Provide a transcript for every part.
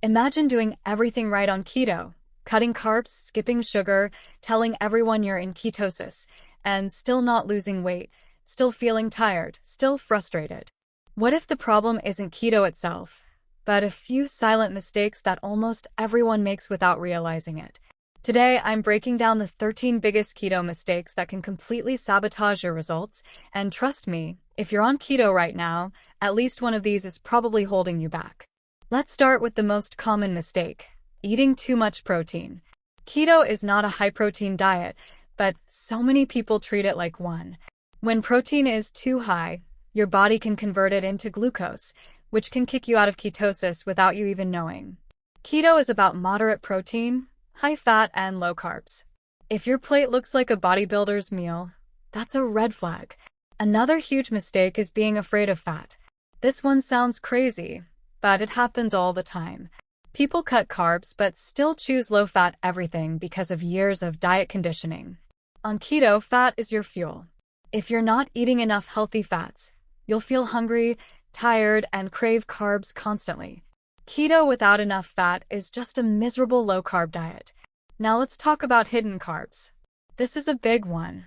Imagine doing everything right on keto, cutting carbs, skipping sugar, telling everyone you're in ketosis, and still not losing weight, still feeling tired, still frustrated. What if the problem isn't keto itself, but a few silent mistakes that almost everyone makes without realizing it? Today, I'm breaking down the 13 biggest keto mistakes that can completely sabotage your results, and trust me, if you're on keto right now, at least one of these is probably holding you back. Let's start with the most common mistake: eating too much protein. Keto is not a high-protein diet, but so many people treat it like one. When protein is too high, your body can convert it into glucose, which can kick you out of ketosis without you even knowing. Keto is about moderate protein, high fat, and low carbs. If your plate looks like a bodybuilder's meal, that's a red flag. Another huge mistake is being afraid of fat. This one sounds crazy, but it happens all the time. People cut carbs but still choose low-fat everything because of years of diet conditioning. On keto, fat is your fuel. If you're not eating enough healthy fats, you'll feel hungry, tired, and crave carbs constantly. Keto without enough fat is just a miserable low-carb diet. Now let's talk about hidden carbs. This is a big one.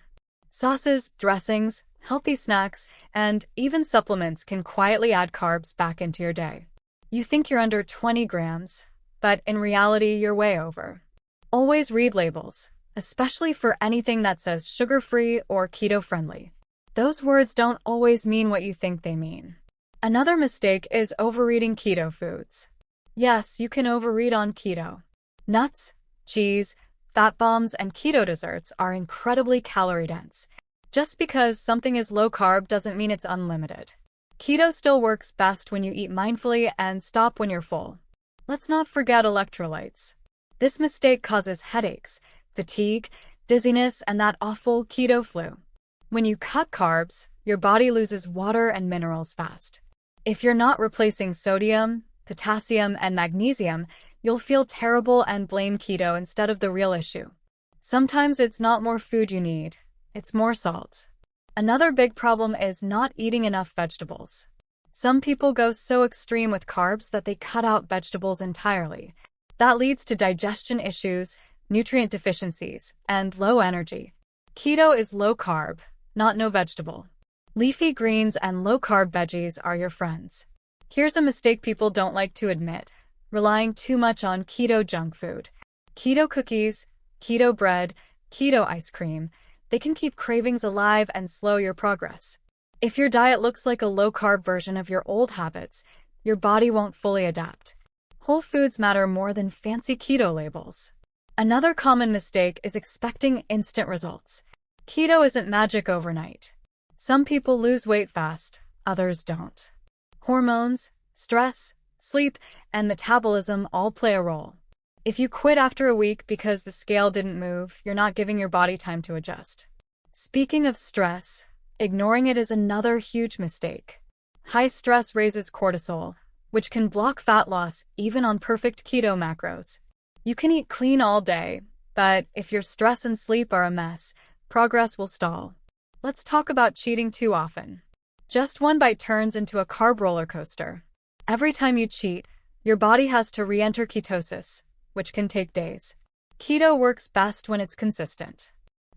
Sauces, dressings, healthy snacks, and even supplements can quietly add carbs back into your day. You think you're under 20 grams, but in reality you're way over. Always read labels, especially for anything that says sugar-free or keto-friendly. Those words don't always mean what you think they mean. Another mistake is overeating keto foods. Yes, you can overeat on keto. Nuts, cheese, fat bombs, and keto desserts are incredibly calorie-dense. Just because something is low-carb doesn't mean it's unlimited. Keto still works best when you eat mindfully and stop when you're full. Let's not forget electrolytes. This mistake causes headaches, fatigue, dizziness, and that awful keto flu. When you cut carbs, your body loses water and minerals fast. If you're not replacing sodium, potassium, and magnesium, you'll feel terrible and blame keto instead of the real issue. Sometimes it's not more food you need, it's more salt. Another big problem is not eating enough vegetables. Some people go so extreme with carbs that they cut out vegetables entirely. That leads to digestion issues, nutrient deficiencies, and low energy. Keto is low carb, not no vegetable. Leafy greens and low-carb veggies are your friends. Here's a mistake people don't like to admit: relying too much on keto junk food. Keto cookies, keto bread, keto ice cream, they can keep cravings alive and slow your progress. If your diet looks like a low-carb version of your old habits, your body won't fully adapt. Whole foods matter more than fancy keto labels. Another common mistake is expecting instant results. Keto isn't magic overnight. Some people lose weight fast, others don't. Hormones, stress, sleep, and metabolism all play a role. If you quit after a week because the scale didn't move, you're not giving your body time to adjust. Speaking of stress, ignoring it is another huge mistake. High stress raises cortisol, which can block fat loss even on perfect keto macros. You can eat clean all day, but if your stress and sleep are a mess, progress will stall. Let's talk about cheating too often. Just one bite turns into a carb roller coaster. Every time you cheat, your body has to re-enter ketosis, which can take days. Keto works best when it's consistent.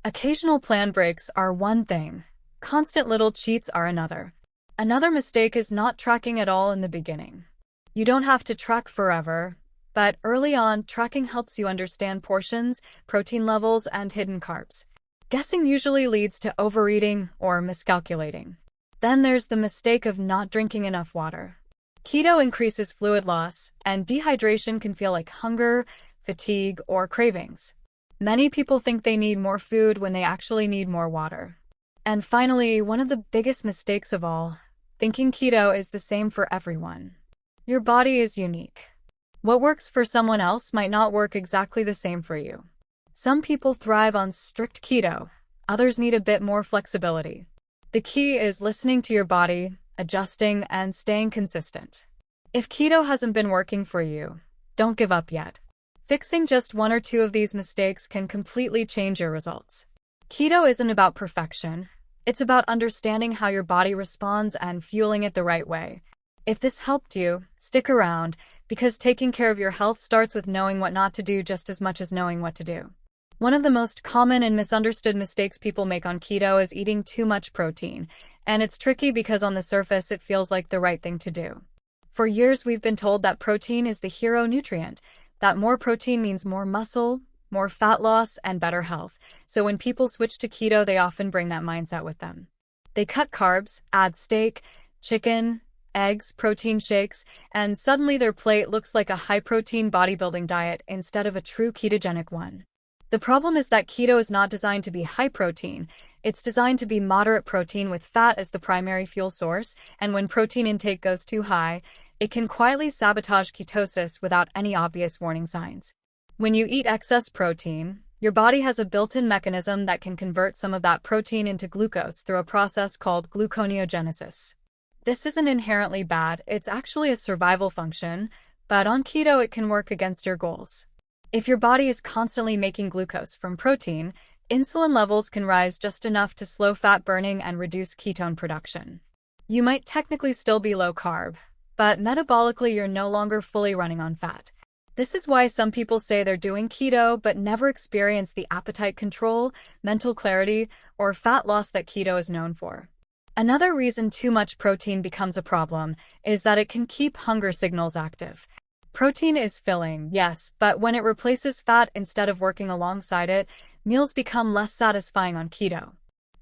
Occasional plan breaks are one thing. Constant little cheats are another. Another mistake is not tracking at all in the beginning. You don't have to track forever, but early on, tracking helps you understand portions, protein levels, and hidden carbs. Guessing usually leads to overeating or miscalculating. Then there's the mistake of not drinking enough water. Keto increases fluid loss, and dehydration can feel like hunger, fatigue, or cravings. Many people think they need more food when they actually need more water. And finally, one of the biggest mistakes of all, thinking keto is the same for everyone. Your body is unique. What works for someone else might not work exactly the same for you. Some people thrive on strict keto, others need a bit more flexibility. The key is listening to your body, adjusting, and staying consistent. If keto hasn't been working for you, don't give up yet. Fixing just one or two of these mistakes can completely change your results. Keto isn't about perfection, it's about understanding how your body responds and fueling it the right way. If this helped you, stick around, because taking care of your health starts with knowing what not to do just as much as knowing what to do. One of the most common and misunderstood mistakes people make on keto is eating too much protein, and it's tricky because on the surface it feels like the right thing to do. For years we've been told that protein is the hero nutrient, that more protein means more muscle, more fat loss, and better health. So when people switch to keto, they often bring that mindset with them. They cut carbs, add steak, chicken, eggs, protein shakes, and suddenly their plate looks like a high-protein bodybuilding diet instead of a true ketogenic one. The problem is that keto is not designed to be high protein. It's designed to be moderate protein with fat as the primary fuel source, and when protein intake goes too high, it can quietly sabotage ketosis without any obvious warning signs. When you eat excess protein, your body has a built-in mechanism that can convert some of that protein into glucose through a process called gluconeogenesis. This isn't inherently bad, it's actually a survival function, but on keto it can work against your goals. If your body is constantly making glucose from protein, insulin levels can rise just enough to slow fat burning and reduce ketone production. You might technically still be low carb, but metabolically you're no longer fully running on fat. This is why some people say they're doing keto but never experience the appetite control, mental clarity, or fat loss that keto is known for. Another reason too much protein becomes a problem is that it can keep hunger signals active. Protein is filling, yes, but when it replaces fat instead of working alongside it, meals become less satisfying on keto.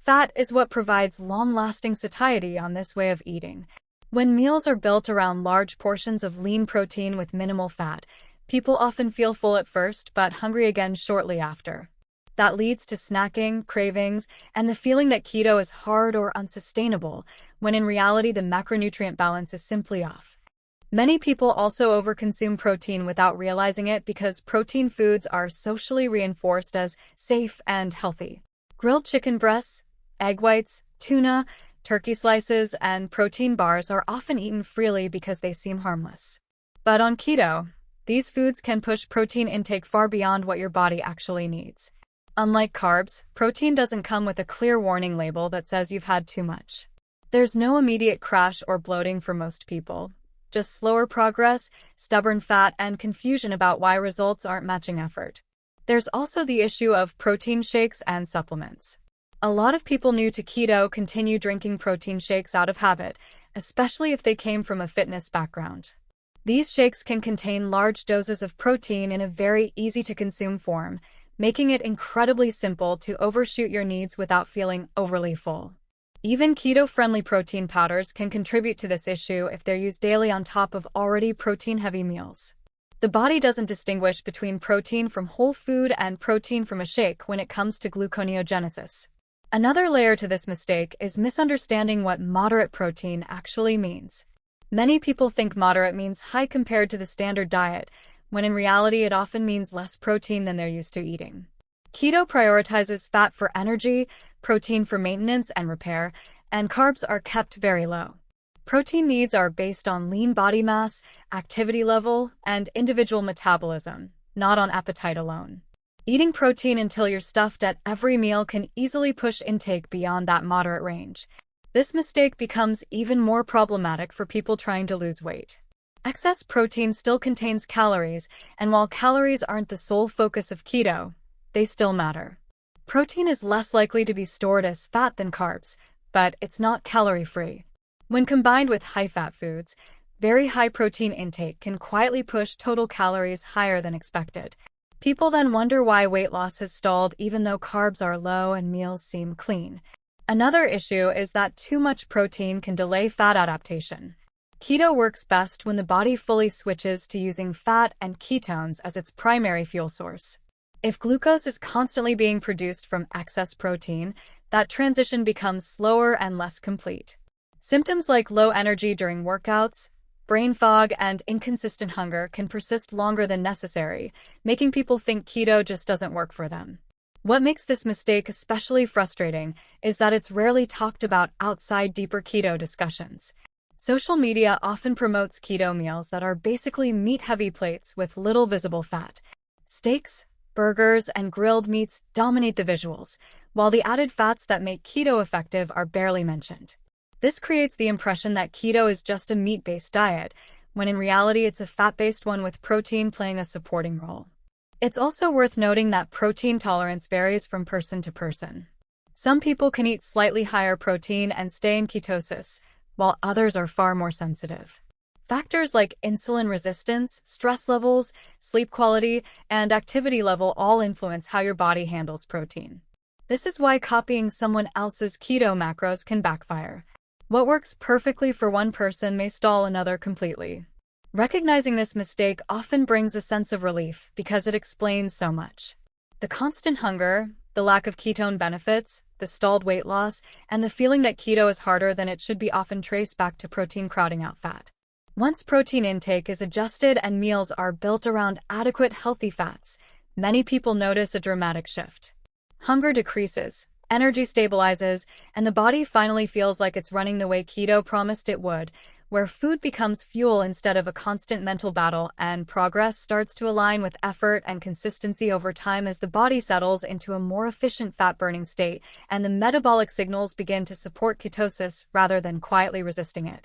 Fat is what provides long-lasting satiety on this way of eating. When meals are built around large portions of lean protein with minimal fat, people often feel full at first but hungry again shortly after. That leads to snacking, cravings, and the feeling that keto is hard or unsustainable, when in reality the macronutrient balance is simply off. Many people also overconsume protein without realizing it because protein foods are socially reinforced as safe and healthy. Grilled chicken breasts, egg whites, tuna, turkey slices, and protein bars are often eaten freely because they seem harmless. But on keto, these foods can push protein intake far beyond what your body actually needs. Unlike carbs, protein doesn't come with a clear warning label that says you've had too much. There's no immediate crash or bloating for most people, just slower progress, stubborn fat, and confusion about why results aren't matching effort. There's also the issue of protein shakes and supplements. A lot of people new to keto continue drinking protein shakes out of habit, especially if they came from a fitness background. These shakes can contain large doses of protein in a very easy-to-consume form, making it incredibly simple to overshoot your needs without feeling overly full. Even keto-friendly protein powders can contribute to this issue if they're used daily on top of already protein-heavy meals. The body doesn't distinguish between protein from whole food and protein from a shake when it comes to gluconeogenesis. Another layer to this mistake is misunderstanding what moderate protein actually means. Many people think moderate means high compared to the standard diet, when in reality it often means less protein than they're used to eating. Keto prioritizes fat for energy, protein for maintenance and repair, and carbs are kept very low. Protein needs are based on lean body mass, activity level, and individual metabolism, not on appetite alone. Eating protein until you're stuffed at every meal can easily push intake beyond that moderate range. This mistake becomes even more problematic for people trying to lose weight. Excess protein still contains calories, and while calories aren't the sole focus of keto, they still matter. Protein is less likely to be stored as fat than carbs, but it's not calorie-free. When combined with high-fat foods, very high protein intake can quietly push total calories higher than expected. People then wonder why weight loss has stalled even though carbs are low and meals seem clean. Another issue is that too much protein can delay fat adaptation. Keto works best when the body fully switches to using fat and ketones as its primary fuel source. If glucose is constantly being produced from excess protein, that transition becomes slower and less complete. Symptoms like low energy during workouts, brain fog, and inconsistent hunger can persist longer than necessary, making people think keto just doesn't work for them. What makes this mistake especially frustrating is that it's rarely talked about outside deeper keto discussions. Social media often promotes keto meals that are basically meat-heavy plates with little visible fat. Steaks, burgers, and grilled meats dominate the visuals, while the added fats that make keto effective are barely mentioned. This creates the impression that keto is just a meat-based diet, when in reality it's a fat-based one with protein playing a supporting role. It's also worth noting that protein tolerance varies from person to person. Some people can eat slightly higher protein and stay in ketosis, while others are far more sensitive. Factors like insulin resistance, stress levels, sleep quality, and activity level all influence how your body handles protein. This is why copying someone else's keto macros can backfire. What works perfectly for one person may stall another completely. Recognizing this mistake often brings a sense of relief because it explains so much. The constant hunger, the lack of ketone benefits, the stalled weight loss, and the feeling that keto is harder than it should be often traced back to protein crowding out fat. Once protein intake is adjusted and meals are built around adequate healthy fats, many people notice a dramatic shift. Hunger decreases, energy stabilizes, and the body finally feels like it's running the way keto promised it would, where food becomes fuel instead of a constant mental battle, and progress starts to align with effort and consistency over time as the body settles into a more efficient fat-burning state and the metabolic signals begin to support ketosis rather than quietly resisting it.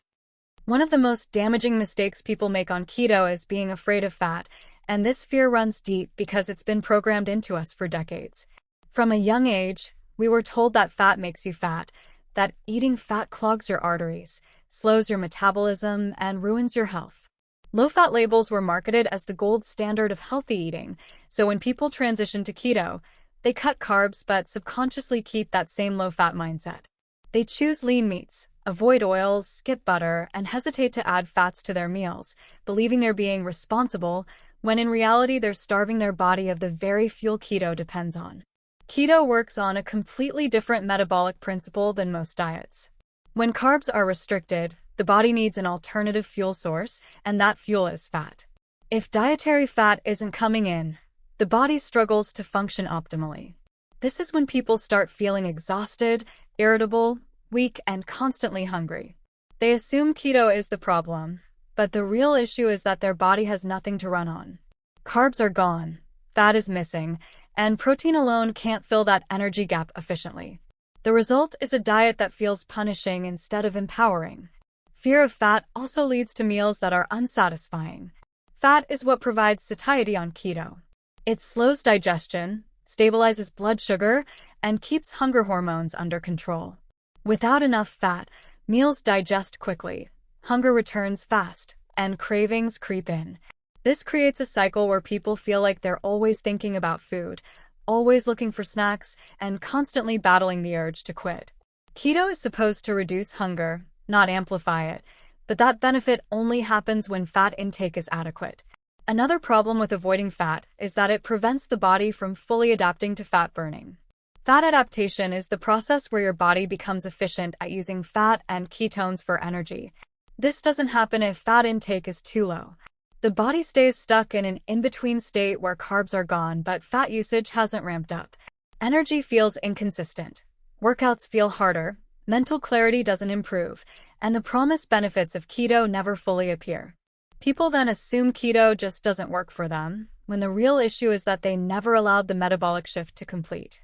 One of the most damaging mistakes people make on keto is being afraid of fat, and this fear runs deep because it's been programmed into us for decades. From a young age, we were told that fat makes you fat, that eating fat clogs your arteries, slows your metabolism, and ruins your health. Low-fat labels were marketed as the gold standard of healthy eating, so when people transition to keto, they cut carbs but subconsciously keep that same low-fat mindset. They choose lean meats, avoid oils, skip butter, and hesitate to add fats to their meals, believing they're being responsible, when in reality they're starving their body of the very fuel keto depends on. Keto works on a completely different metabolic principle than most diets. When carbs are restricted, the body needs an alternative fuel source, and that fuel is fat. If dietary fat isn't coming in, the body struggles to function optimally. This is when people start feeling exhausted, irritable, weak, and constantly hungry. They assume keto is the problem, but the real issue is that their body has nothing to run on. Carbs are gone, fat is missing, and protein alone can't fill that energy gap efficiently. The result is a diet that feels punishing instead of empowering. Fear of fat also leads to meals that are unsatisfying. Fat is what provides satiety on keto. It slows digestion, stabilizes blood sugar, and keeps hunger hormones under control. Without enough fat, meals digest quickly, hunger returns fast, and cravings creep in. This creates a cycle where people feel like they're always thinking about food, always looking for snacks, and constantly battling the urge to quit. Keto is supposed to reduce hunger, not amplify it, but that benefit only happens when fat intake is adequate. Another problem with avoiding fat is that it prevents the body from fully adapting to fat burning. Fat adaptation is the process where your body becomes efficient at using fat and ketones for energy. This doesn't happen if fat intake is too low. The body stays stuck in an in-between state where carbs are gone but fat usage hasn't ramped up. Energy feels inconsistent. Workouts feel harder, mental clarity doesn't improve, and the promised benefits of keto never fully appear. People then assume keto just doesn't work for them, when the real issue is that they never allowed the metabolic shift to complete.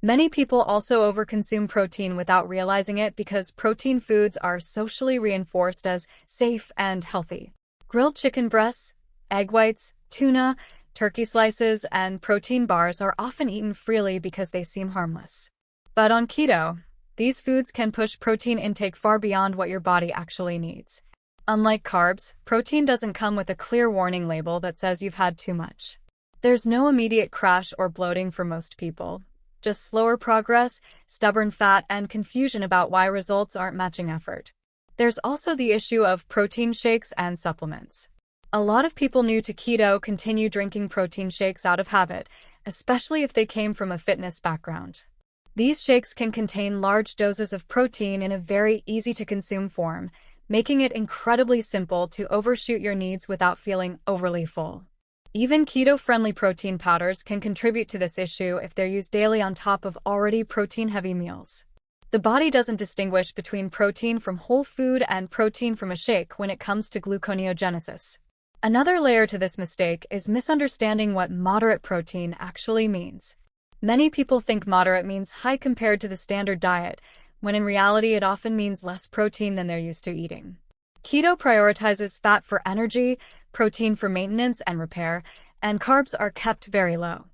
Many people also overconsume protein without realizing it because protein foods are socially reinforced as safe and healthy. Grilled chicken breasts, egg whites, tuna, turkey slices, and protein bars are often eaten freely because they seem harmless. But on keto, these foods can push protein intake far beyond what your body actually needs. Unlike carbs, protein doesn't come with a clear warning label that says you've had too much. There's no immediate crash or bloating for most people, just slower progress, stubborn fat, and confusion about why results aren't matching effort. There's also the issue of protein shakes and supplements. A lot of people new to keto continue drinking protein shakes out of habit, especially if they came from a fitness background. These shakes can contain large doses of protein in a very easy-to-consume form, making it incredibly simple to overshoot your needs without feeling overly full. Even keto-friendly protein powders can contribute to this issue if they're used daily on top of already protein-heavy meals. The body doesn't distinguish between protein from whole food and protein from a shake when it comes to gluconeogenesis. Another layer to this mistake is misunderstanding what moderate protein actually means. Many people think moderate means high compared to the standard diet, when in reality it often means less protein than they're used to eating. Keto prioritizes fat for energy, protein for maintenance and repair, and carbs are kept very low.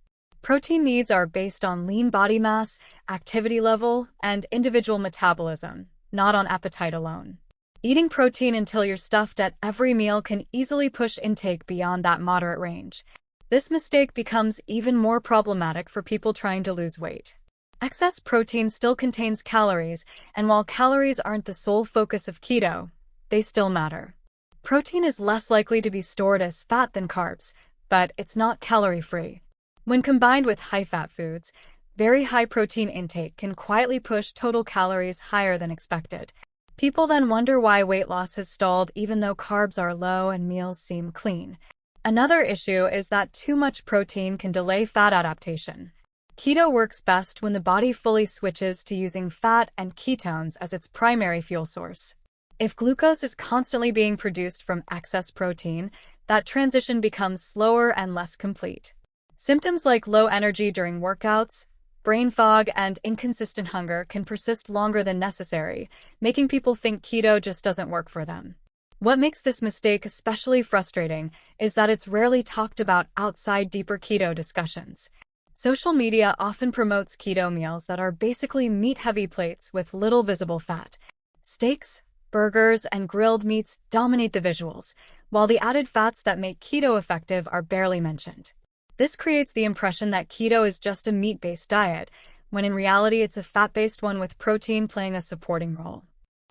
Protein needs are based on lean body mass, activity level, and individual metabolism, not on appetite alone. Eating protein until you're stuffed at every meal can easily push intake beyond that moderate range. This mistake becomes even more problematic for people trying to lose weight. Excess protein still contains calories, and while calories aren't the sole focus of keto, they still matter. Protein is less likely to be stored as fat than carbs, but it's not calorie-free. When combined with high-fat foods, very high protein intake can quietly push total calories higher than expected. People then wonder why weight loss has stalled even though carbs are low and meals seem clean. Another issue is that too much protein can delay fat adaptation. Keto works best when the body fully switches to using fat and ketones as its primary fuel source. If glucose is constantly being produced from excess protein, that transition becomes slower and less complete. Symptoms like low energy during workouts, brain fog, and inconsistent hunger can persist longer than necessary, making people think keto just doesn't work for them. What makes this mistake especially frustrating is that it's rarely talked about outside deeper keto discussions. Social media often promotes keto meals that are basically meat-heavy plates with little visible fat. Steaks, burgers, and grilled meats dominate the visuals, while the added fats that make keto effective are barely mentioned. This creates the impression that keto is just a meat-based diet, when in reality it's a fat-based one with protein playing a supporting role.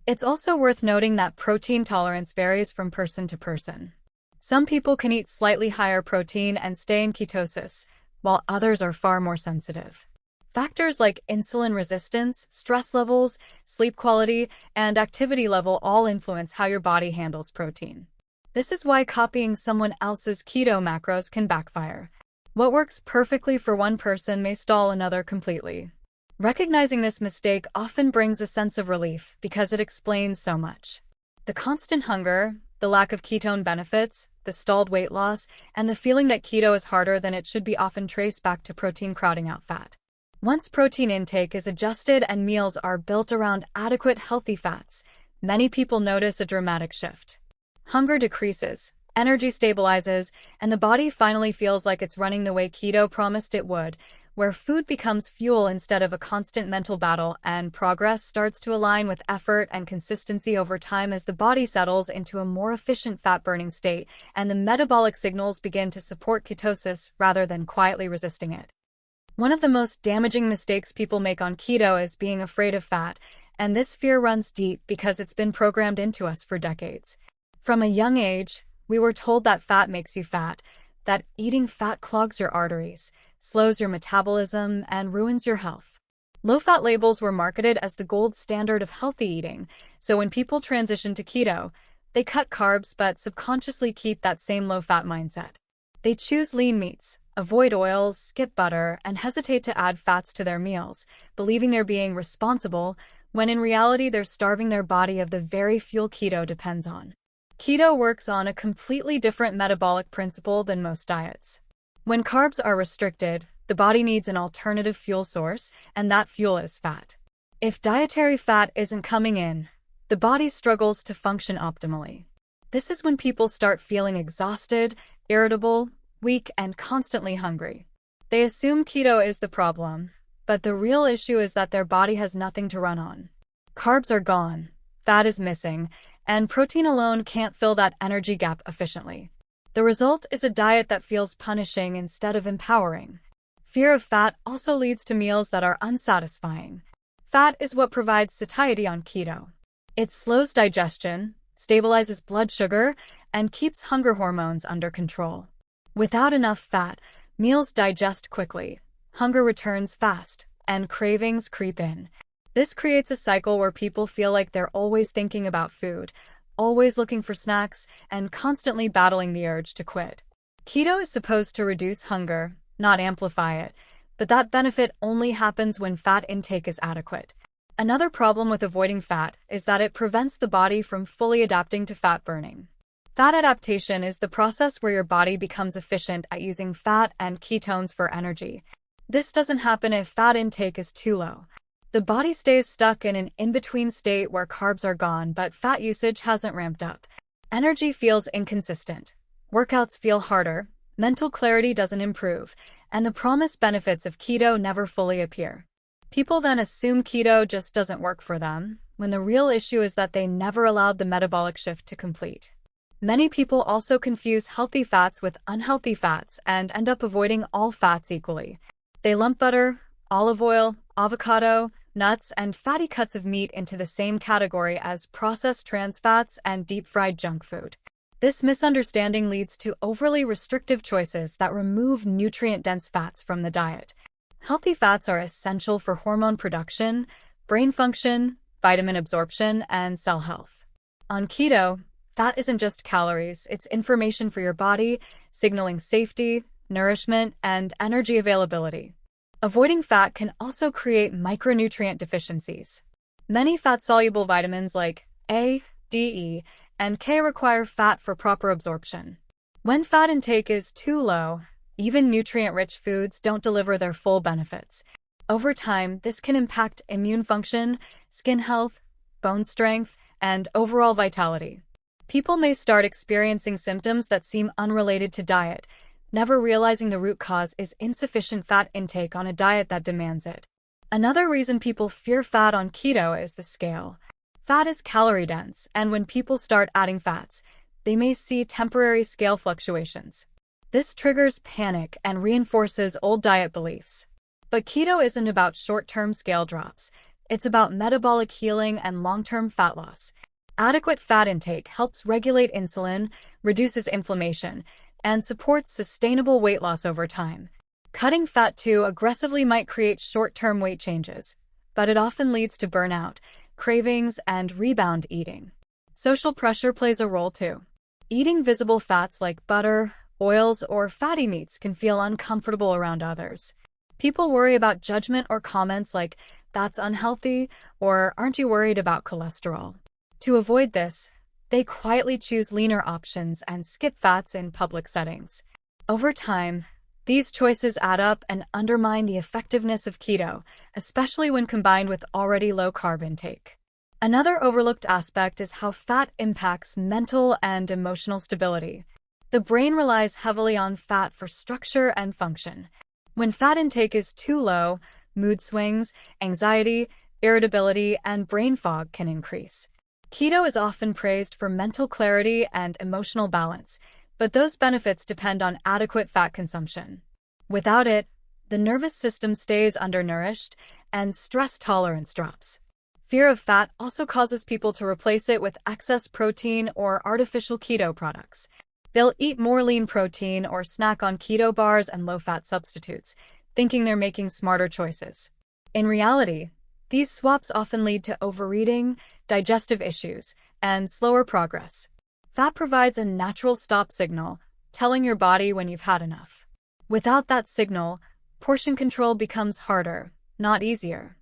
It's also worth noting that protein tolerance varies from person to person. Some people can eat slightly higher protein and stay in ketosis, while others are far more sensitive. Factors like insulin resistance, stress levels, sleep quality, and activity level all influence how your body handles protein. This is why copying someone else's keto macros can backfire. What works perfectly for one person may stall another completely. Recognizing this mistake often brings a sense of relief because it explains so much. The constant hunger, the lack of ketone benefits, the stalled weight loss, and the feeling that keto is harder than it should be often traced back to protein crowding out fat. Once protein intake is adjusted and meals are built around adequate healthy fats, many people notice a dramatic shift. Hunger decreases, energy stabilizes, and the body finally feels like it's running the way keto promised it would, where food becomes fuel instead of a constant mental battle, and progress starts to align with effort and consistency over time as the body settles into a more efficient fat-burning state and the metabolic signals begin to support ketosis rather than quietly resisting it. One of the most damaging mistakes people make on keto is being afraid of fat, and this fear runs deep because it's been programmed into us for decades. From a young age, we were told that fat makes you fat, that eating fat clogs your arteries, slows your metabolism, and ruins your health. Low-fat labels were marketed as the gold standard of healthy eating, so when people transition to keto, they cut carbs but subconsciously keep that same low-fat mindset. They choose lean meats, avoid oils, skip butter, and hesitate to add fats to their meals, believing they're being responsible, when in reality they're starving their body of the very fuel keto depends on. Keto works on a completely different metabolic principle than most diets. When carbs are restricted, the body needs an alternative fuel source, and that fuel is fat. If dietary fat isn't coming in, the body struggles to function optimally. This is when people start feeling exhausted, irritable, weak, and constantly hungry. They assume keto is the problem, but the real issue is that their body has nothing to run on. Carbs are gone, fat is missing, and protein alone can't fill that energy gap efficiently. The result is a diet that feels punishing instead of empowering. Fear of fat also leads to meals that are unsatisfying. Fat is what provides satiety on keto. It slows digestion, stabilizes blood sugar, and keeps hunger hormones under control. Without enough fat, meals digest quickly, hunger returns fast, and cravings creep in. This creates a cycle where people feel like they're always thinking about food, always looking for snacks, and constantly battling the urge to quit. Keto is supposed to reduce hunger, not amplify it, but that benefit only happens when fat intake is adequate. Another problem with avoiding fat is that it prevents the body from fully adapting to fat burning. Fat adaptation is the process where your body becomes efficient at using fat and ketones for energy. This doesn't happen if fat intake is too low. The body stays stuck in an in-between state where carbs are gone, but fat usage hasn't ramped up. Energy feels inconsistent. Workouts feel harder. Mental clarity doesn't improve, and the promised benefits of keto never fully appear. People then assume keto just doesn't work for them, when the real issue is that they never allowed the metabolic shift to complete. Many people also confuse healthy fats with unhealthy fats and end up avoiding all fats equally. They lump butter, olive oil, avocado, nuts, and fatty cuts of meat into the same category as processed trans fats and deep-fried junk food. This misunderstanding leads to overly restrictive choices that remove nutrient-dense fats from the diet. Healthy fats are essential for hormone production, brain function, vitamin absorption, and cell health. On keto, fat isn't just calories, it's information for your body, signaling safety, nourishment, and energy availability. Avoiding fat can also create micronutrient deficiencies. Many fat-soluble vitamins like A, D, E, and K require fat for proper absorption. When fat intake is too low, even nutrient-rich foods don't deliver their full benefits. Over time, this can impact immune function, skin health, bone strength, and overall vitality. People may start experiencing symptoms that seem unrelated to diet, never realizing the root cause is insufficient fat intake on a diet that demands it. Another reason people fear fat on keto is the scale. Fat is calorie-dense, and when people start adding fats, they may see temporary scale fluctuations. This triggers panic and reinforces old diet beliefs. But keto isn't about short-term scale drops. It's about metabolic healing and long-term fat loss. Adequate fat intake helps regulate insulin, reduces inflammation, and supports sustainable weight loss over time. Cutting fat too aggressively might create short-term weight changes, but it often leads to burnout, cravings, and rebound eating. Social pressure plays a role too. Eating visible fats like butter, oils, or fatty meats can feel uncomfortable around others. People worry about judgment or comments like, "That's unhealthy," or "Aren't you worried about cholesterol?" To avoid this, they quietly choose leaner options and skip fats in public settings. Over time, these choices add up and undermine the effectiveness of keto, especially when combined with already low carb intake. Another overlooked aspect is how fat impacts mental and emotional stability. The brain relies heavily on fat for structure and function. When fat intake is too low, mood swings, anxiety, irritability, and brain fog can increase. Keto is often praised for mental clarity and emotional balance, but those benefits depend on adequate fat consumption. Without it, the nervous system stays undernourished and stress tolerance drops. Fear of fat also causes people to replace it with excess protein or artificial keto products. They'll eat more lean protein or snack on keto bars and low-fat substitutes, thinking they're making smarter choices. In reality, these swaps often lead to overeating, digestive issues, and slower progress. Fat provides a natural stop signal, telling your body when you've had enough. Without that signal, portion control becomes harder, not easier.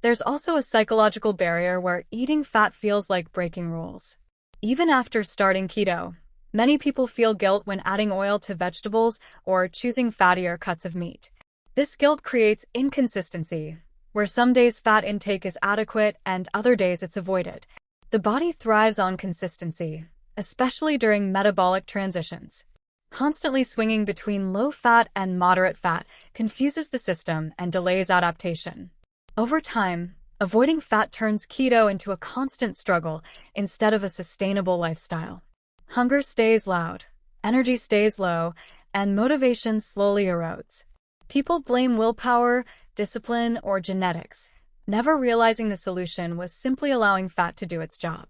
There's also a psychological barrier where eating fat feels like breaking rules. Even after starting keto, many people feel guilt when adding oil to vegetables or choosing fattier cuts of meat. This guilt creates inconsistency, where some days fat intake is adequate and other days it's avoided. The body thrives on consistency, especially during metabolic transitions. Constantly swinging between low fat and moderate fat confuses the system and delays adaptation. Over time, avoiding fat turns keto into a constant struggle instead of a sustainable lifestyle. Hunger stays loud, energy stays low, and motivation slowly erodes. People blame willpower, discipline, or genetics, never realizing the solution was simply allowing fat to do its job.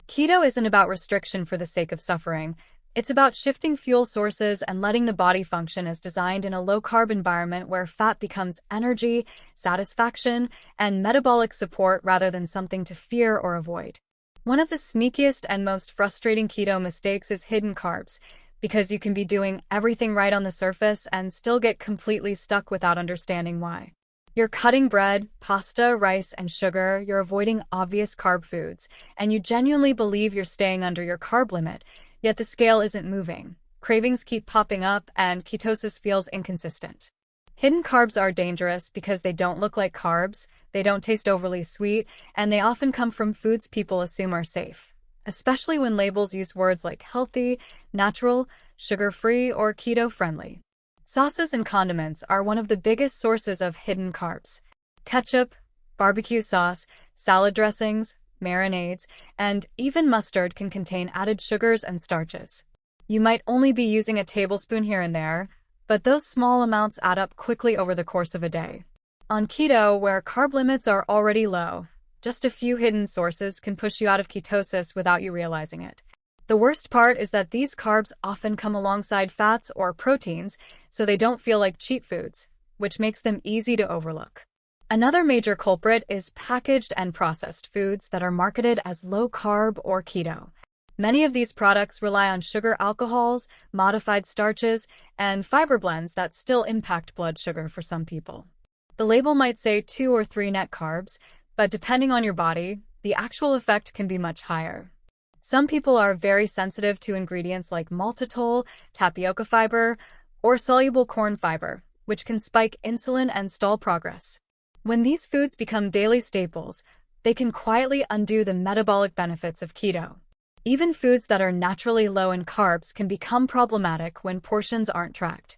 Keto isn't about restriction for the sake of suffering. It's about shifting fuel sources and letting the body function as designed in a low-carb environment where fat becomes energy, satisfaction, and metabolic support rather than something to fear or avoid. One of the sneakiest and most frustrating keto mistakes is hidden carbs, because you can be doing everything right on the surface and still get completely stuck without understanding why. You're cutting bread, pasta, rice, and sugar, you're avoiding obvious carb foods, and you genuinely believe you're staying under your carb limit, yet the scale isn't moving. Cravings keep popping up, and ketosis feels inconsistent. Hidden carbs are dangerous because they don't look like carbs, they don't taste overly sweet, and they often come from foods people assume are safe, especially when labels use words like healthy, natural, sugar-free, or keto-friendly. Sauces and condiments are one of the biggest sources of hidden carbs. Ketchup, barbecue sauce, salad dressings, marinades, and even mustard can contain added sugars and starches. You might only be using a tablespoon here and there, but those small amounts add up quickly over the course of a day. On keto, where carb limits are already low, just a few hidden sources can push you out of ketosis without you realizing it. The worst part is that these carbs often come alongside fats or proteins, so they don't feel like cheat foods, which makes them easy to overlook. Another major culprit is packaged and processed foods that are marketed as low-carb or keto. Many of these products rely on sugar alcohols, modified starches, and fiber blends that still impact blood sugar for some people. The label might say 2 or 3 net carbs, but depending on your body, the actual effect can be much higher. Some people are very sensitive to ingredients like maltitol, tapioca fiber, or soluble corn fiber, which can spike insulin and stall progress. When these foods become daily staples, they can quietly undo the metabolic benefits of keto. Even foods that are naturally low in carbs can become problematic when portions aren't tracked.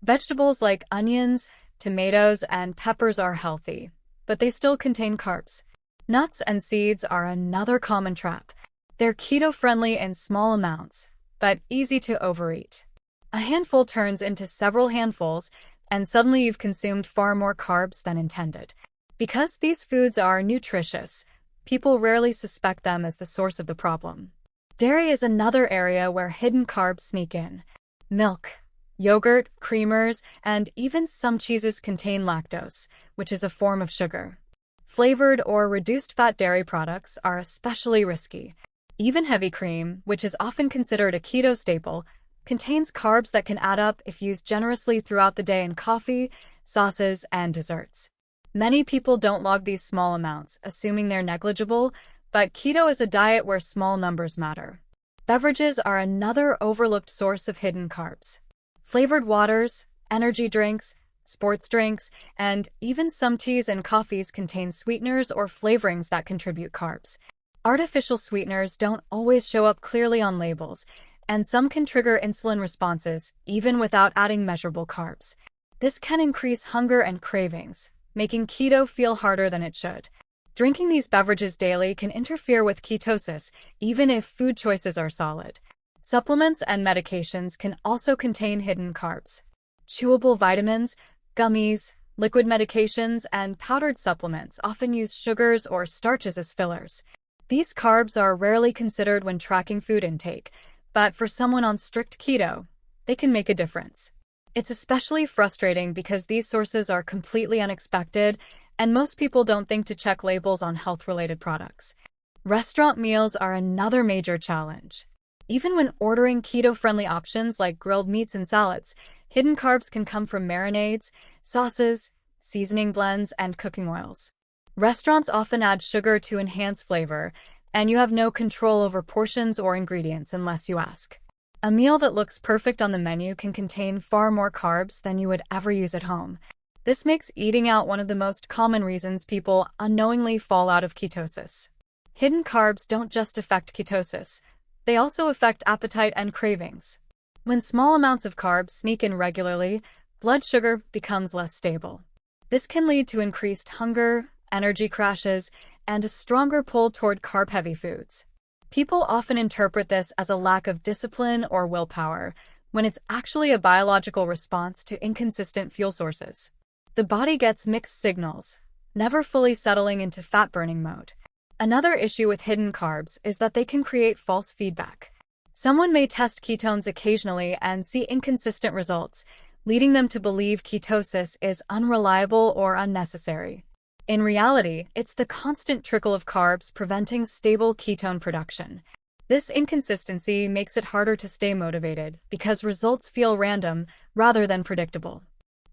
Vegetables like onions, tomatoes, and peppers are healthy, but they still contain carbs. Nuts and seeds are another common trap. They're keto-friendly in small amounts, but easy to overeat. A handful turns into several handfuls, and suddenly you've consumed far more carbs than intended. Because these foods are nutritious, people rarely suspect them as the source of the problem. Dairy is another area where hidden carbs sneak in. Milk, yogurt, creamers, and even some cheeses contain lactose, which is a form of sugar. Flavored or reduced-fat dairy products are especially risky. Even heavy cream, which is often considered a keto staple, contains carbs that can add up if used generously throughout the day in coffee, sauces, and desserts. Many people don't log these small amounts, assuming they're negligible, but keto is a diet where small numbers matter. Beverages are another overlooked source of hidden carbs. Flavored waters, energy drinks, sports drinks, and even some teas and coffees contain sweeteners or flavorings that contribute carbs. Artificial sweeteners don't always show up clearly on labels, and some can trigger insulin responses, even without adding measurable carbs. This can increase hunger and cravings, making keto feel harder than it should. Drinking these beverages daily can interfere with ketosis, even if food choices are solid. Supplements and medications can also contain hidden carbs. Chewable vitamins, gummies, liquid medications, and powdered supplements often use sugars or starches as fillers. These carbs are rarely considered when tracking food intake, but for someone on strict keto, they can make a difference. It's especially frustrating because these sources are completely unexpected, and most people don't think to check labels on health-related products. Restaurant meals are another major challenge. Even when ordering keto-friendly options like grilled meats and salads, hidden carbs can come from marinades, sauces, seasoning blends, and cooking oils. Restaurants often add sugar to enhance flavor, and you have no control over portions or ingredients unless you ask. A meal that looks perfect on the menu can contain far more carbs than you would ever use at home. This makes eating out one of the most common reasons people unknowingly fall out of ketosis. Hidden carbs don't just affect ketosis, they also affect appetite and cravings. When small amounts of carbs sneak in regularly, blood sugar becomes less stable. This can lead to increased hunger, energy crashes, and a stronger pull toward carb-heavy foods. People often interpret this as a lack of discipline or willpower, when it's actually a biological response to inconsistent fuel sources. The body gets mixed signals, never fully settling into fat-burning mode. Another issue with hidden carbs is that they can create false feedback. Someone may test ketones occasionally and see inconsistent results, leading them to believe ketosis is unreliable or unnecessary. In reality, it's the constant trickle of carbs preventing stable ketone production. This inconsistency makes it harder to stay motivated because results feel random rather than predictable.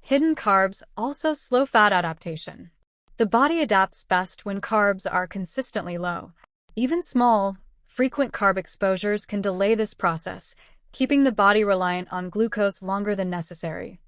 Hidden carbs also slow fat adaptation. The body adapts best when carbs are consistently low. Even small, frequent carb exposures can delay this process, keeping the body reliant on glucose longer than necessary.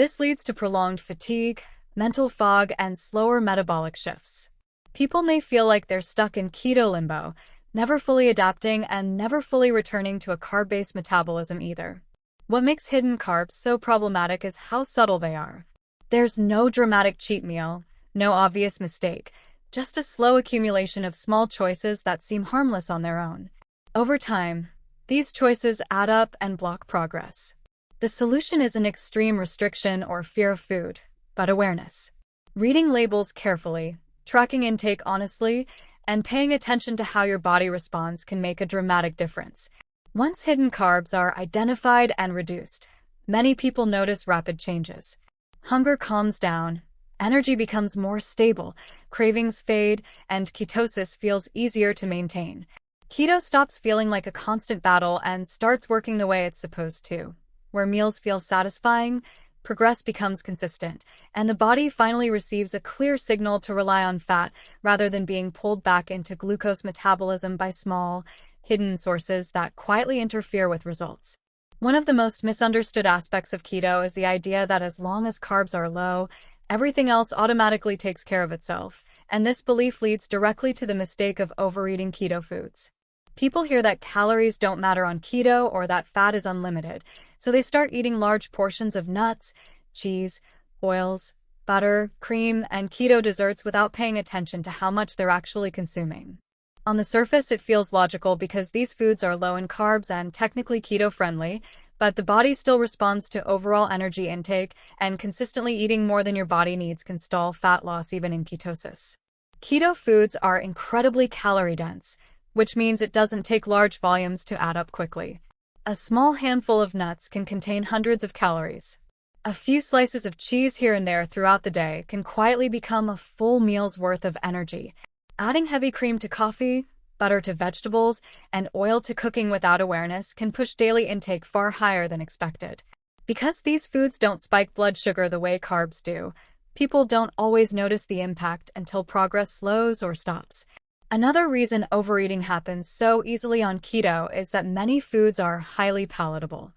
This leads to prolonged fatigue, mental fog, and slower metabolic shifts. People may feel like they're stuck in keto limbo, never fully adapting and never fully returning to a carb-based metabolism either. What makes hidden carbs so problematic is how subtle they are. There's no dramatic cheat meal, no obvious mistake, just a slow accumulation of small choices that seem harmless on their own. Over time, these choices add up and block progress. The solution isn't extreme restriction or fear of food, but awareness. Reading labels carefully, tracking intake honestly, and paying attention to how your body responds can make a dramatic difference. Once hidden carbs are identified and reduced, many people notice rapid changes. Hunger calms down, energy becomes more stable, cravings fade, and ketosis feels easier to maintain. Keto stops feeling like a constant battle and starts working the way it's supposed to. Where meals feel satisfying, progress becomes consistent, and the body finally receives a clear signal to rely on fat rather than being pulled back into glucose metabolism by small, hidden sources that quietly interfere with results. One of the most misunderstood aspects of keto is the idea that as long as carbs are low, everything else automatically takes care of itself, and this belief leads directly to the mistake of overeating keto foods. People hear that calories don't matter on keto or that fat is unlimited, so they start eating large portions of nuts, cheese, oils, butter, cream, and keto desserts without paying attention to how much they're actually consuming. On the surface, it feels logical because these foods are low in carbs and technically keto-friendly, but the body still responds to overall energy intake, and consistently eating more than your body needs can stall fat loss even in ketosis. Keto foods are incredibly calorie-dense, which means it doesn't take large volumes to add up quickly. A small handful of nuts can contain hundreds of calories. A few slices of cheese here and there throughout the day can quietly become a full meal's worth of energy. Adding heavy cream to coffee, butter to vegetables, and oil to cooking without awareness can push daily intake far higher than expected. Because these foods don't spike blood sugar the way carbs do, people don't always notice the impact until progress slows or stops. Another reason overeating happens so easily on keto is that many foods are highly palatable.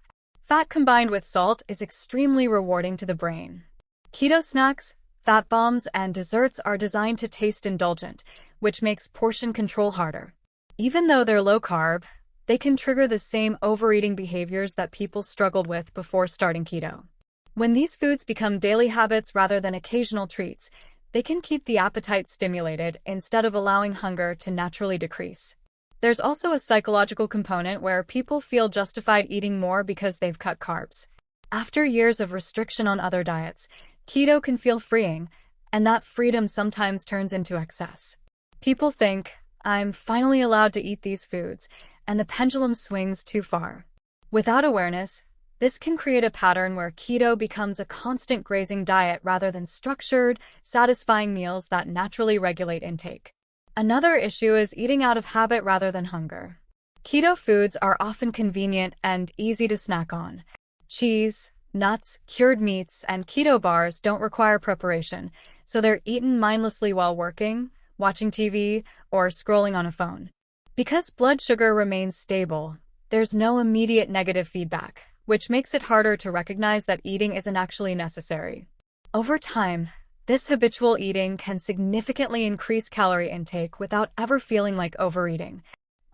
Fat combined with salt is extremely rewarding to the brain. Keto snacks, fat bombs, and desserts are designed to taste indulgent, which makes portion control harder. Even though they're low-carb, they can trigger the same overeating behaviors that people struggled with before starting keto. When these foods become daily habits rather than occasional treats, they can keep the appetite stimulated instead of allowing hunger to naturally decrease. There's also a psychological component where people feel justified eating more because they've cut carbs. After years of restriction on other diets, keto can feel freeing, and that freedom sometimes turns into excess. People think, I'm finally allowed to eat these foods, and the pendulum swings too far. Without awareness, this can create a pattern where keto becomes a constant grazing diet rather than structured, satisfying meals that naturally regulate intake. Another issue is eating out of habit rather than hunger. Keto foods are often convenient and easy to snack on. Cheese, nuts, cured meats, and keto bars don't require preparation, so they're eaten mindlessly while working, watching TV, or scrolling on a phone. Because blood sugar remains stable, there's no immediate negative feedback, which makes it harder to recognize that eating isn't actually necessary. Over time, this habitual eating can significantly increase calorie intake without ever feeling like overeating.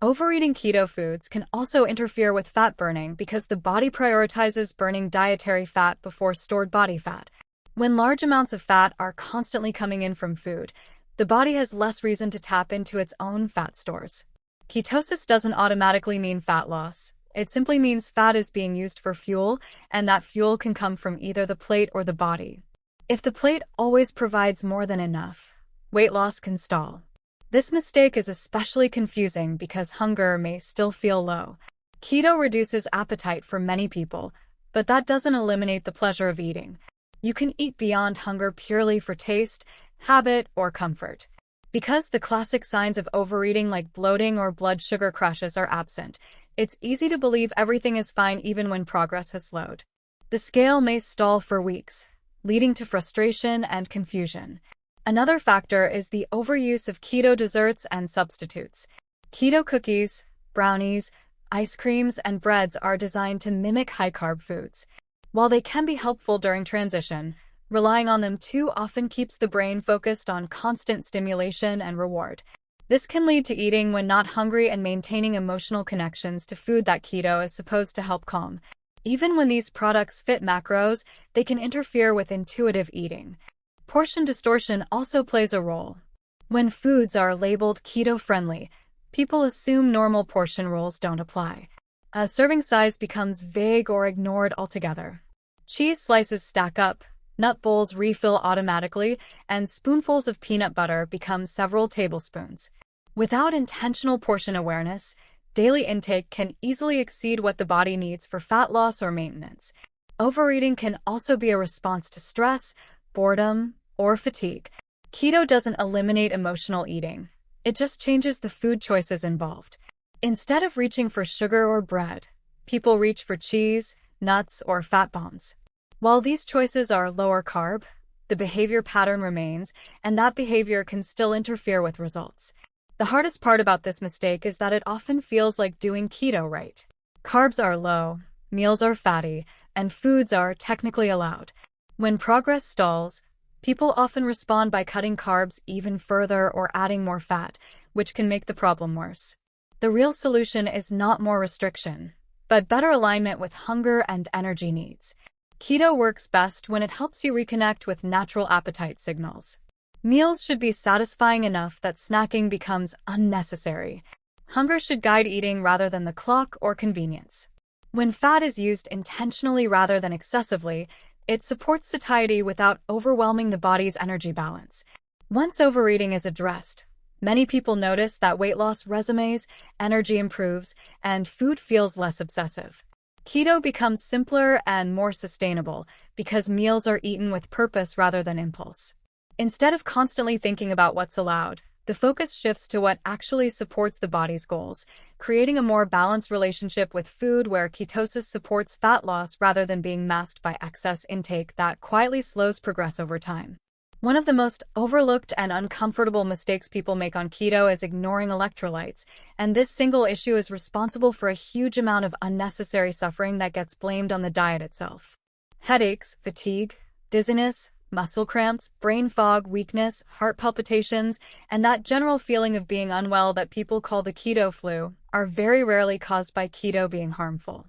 Overeating keto foods can also interfere with fat burning because the body prioritizes burning dietary fat before stored body fat. When large amounts of fat are constantly coming in from food, the body has less reason to tap into its own fat stores. Ketosis doesn't automatically mean fat loss. It simply means fat is being used for fuel, and that fuel can come from either the plate or the body. If the plate always provides more than enough, weight loss can stall. This mistake is especially confusing because hunger may still feel low. Keto reduces appetite for many people, but that doesn't eliminate the pleasure of eating. You can eat beyond hunger purely for taste, habit, or comfort. Because the classic signs of overeating like bloating or blood sugar crashes are absent, it's easy to believe everything is fine even when progress has slowed. The scale may stall for weeks, leading to frustration and confusion. Another factor is the overuse of keto desserts and substitutes. Keto cookies, brownies, ice creams, and breads are designed to mimic high-carb foods. While they can be helpful during transition, relying on them too often keeps the brain focused on constant stimulation and reward. This can lead to eating when not hungry and maintaining emotional connections to food that keto is supposed to help calm. Even when these products fit macros, they can interfere with intuitive eating. Portion distortion also plays a role. When foods are labeled keto-friendly, people assume normal portion rules don't apply. A serving size becomes vague or ignored altogether. Cheese slices stack up, nut bowls refill automatically, and spoonfuls of peanut butter become several tablespoons. Without intentional portion awareness, daily intake can easily exceed what the body needs for fat loss or maintenance. Overeating can also be a response to stress, boredom, or fatigue. Keto doesn't eliminate emotional eating. It just changes the food choices involved. Instead of reaching for sugar or bread, people reach for cheese, nuts, or fat bombs. While these choices are lower carb, the behavior pattern remains, and that behavior can still interfere with results. The hardest part about this mistake is that it often feels like doing keto right. Carbs are low, meals are fatty, and foods are technically allowed. When progress stalls, people often respond by cutting carbs even further or adding more fat, which can make the problem worse. The real solution is not more restriction, but better alignment with hunger and energy needs. Keto works best when it helps you reconnect with natural appetite signals. Meals should be satisfying enough that snacking becomes unnecessary. Hunger should guide eating rather than the clock or convenience. When fat is used intentionally rather than excessively, it supports satiety without overwhelming the body's energy balance. Once overeating is addressed, many people notice that weight loss resumes, energy improves, and food feels less obsessive. Keto becomes simpler and more sustainable because meals are eaten with purpose rather than impulse. Instead of constantly thinking about what's allowed, the focus shifts to what actually supports the body's goals, creating a more balanced relationship with food where ketosis supports fat loss rather than being masked by excess intake that quietly slows progress over time. One of the most overlooked and uncomfortable mistakes people make on keto is ignoring electrolytes, and this single issue is responsible for a huge amount of unnecessary suffering that gets blamed on the diet itself. Headaches, fatigue, dizziness, muscle cramps, brain fog, weakness, heart palpitations, and that general feeling of being unwell that people call the keto flu are very rarely caused by keto being harmful.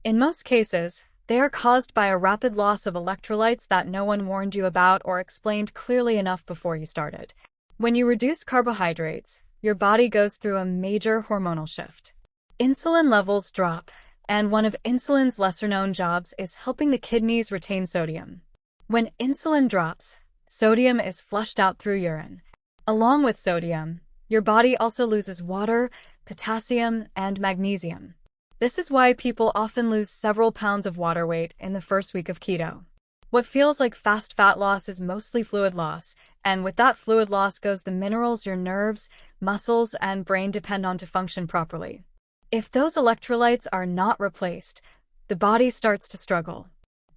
In most cases, they are caused by a rapid loss of electrolytes that no one warned you about or explained clearly enough before you started. When you reduce carbohydrates, your body goes through a major hormonal shift. Insulin levels drop, and one of insulin's lesser-known jobs is helping the kidneys retain sodium. When insulin drops, sodium is flushed out through urine. Along with sodium, your body also loses water, potassium, and magnesium. This is why people often lose several pounds of water weight in the first week of keto. What feels like fast fat loss is mostly fluid loss, and with that fluid loss goes the minerals your nerves, muscles, and brain depend on to function properly. If those electrolytes are not replaced, the body starts to struggle.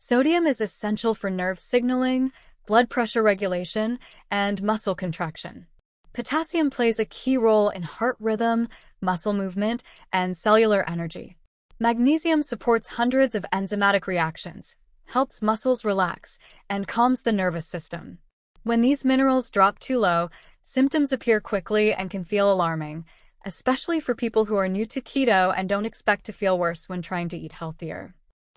Sodium is essential for nerve signaling, blood pressure regulation, and muscle contraction. Potassium plays a key role in heart rhythm, muscle movement, and cellular energy. Magnesium supports hundreds of enzymatic reactions, helps muscles relax, and calms the nervous system. When these minerals drop too low, symptoms appear quickly and can feel alarming, especially for people who are new to keto and don't expect to feel worse when trying to eat healthier.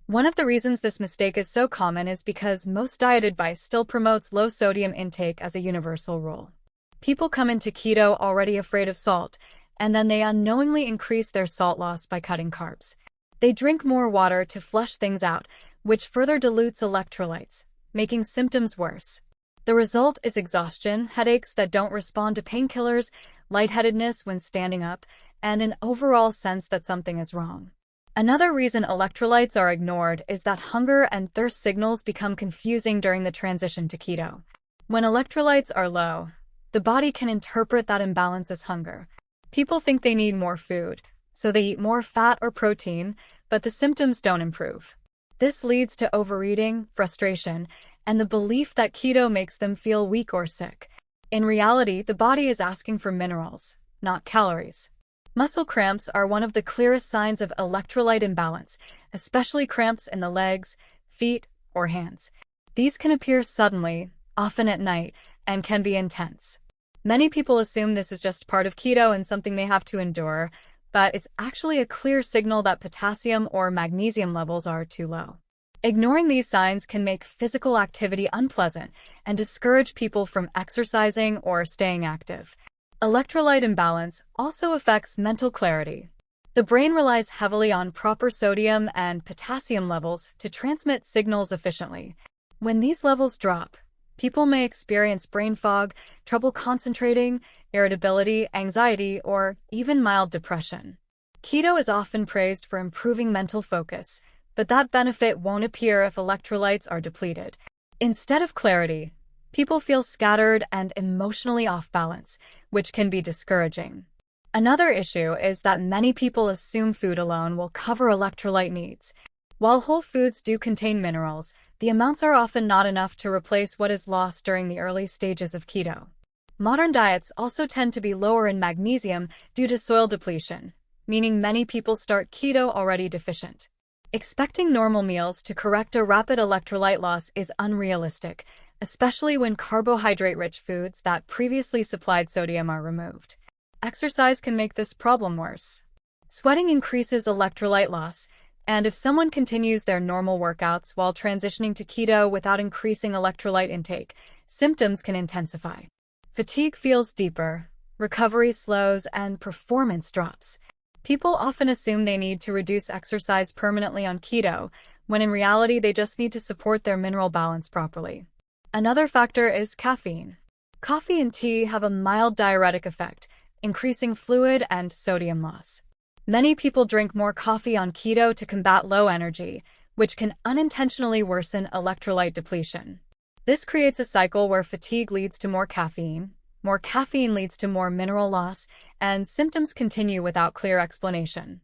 One of the reasons this mistake is so common is because most diet advice still promotes low sodium intake as a universal rule. People come into keto already afraid of salt, and then they unknowingly increase their salt loss by cutting carbs. They drink more water to flush things out, which further dilutes electrolytes, making symptoms worse. The result is exhaustion, headaches that don't respond to painkillers, lightheadedness when standing up, and an overall sense that something is wrong. Another reason electrolytes are ignored is that hunger and thirst signals become confusing during the transition to keto. When electrolytes are low, the body can interpret that imbalance as hunger. People think they need more food, so they eat more fat or protein, but the symptoms don't improve. This leads to overeating, frustration, and the belief that keto makes them feel weak or sick. In reality, the body is asking for minerals, not calories. Muscle cramps are one of the clearest signs of electrolyte imbalance, especially cramps in the legs, feet, or hands. These can appear suddenly, often at night, and can be intense. Many people assume this is just part of keto and something they have to endure, but it's actually a clear signal that potassium or magnesium levels are too low. Ignoring these signs can make physical activity unpleasant and discourage people from exercising or staying active. Electrolyte imbalance also affects mental clarity. The brain relies heavily on proper sodium and potassium levels to transmit signals efficiently. When these levels drop, people may experience brain fog, trouble concentrating, irritability, anxiety, or even mild depression. Keto is often praised for improving mental focus, but that benefit won't appear if electrolytes are depleted. Instead of clarity, people feel scattered and emotionally off balance, which can be discouraging. Another issue is that many people assume food alone will cover electrolyte needs. While whole foods do contain minerals, the amounts are often not enough to replace what is lost during the early stages of keto. Modern diets also tend to be lower in magnesium due to soil depletion, meaning many people start keto already deficient. Expecting normal meals to correct a rapid electrolyte loss is unrealistic, especially when carbohydrate-rich foods that previously supplied sodium are removed. Exercise can make this problem worse. Sweating increases electrolyte loss, and if someone continues their normal workouts while transitioning to keto without increasing electrolyte intake, symptoms can intensify. Fatigue feels deeper, recovery slows, and performance drops. People often assume they need to reduce exercise permanently on keto, when in reality they just need to support their mineral balance properly. Another factor is caffeine. Coffee and tea have a mild diuretic effect, increasing fluid and sodium loss. Many people drink more coffee on keto to combat low energy, which can unintentionally worsen electrolyte depletion. This creates a cycle where fatigue leads to more caffeine leads to more mineral loss, and symptoms continue without clear explanation.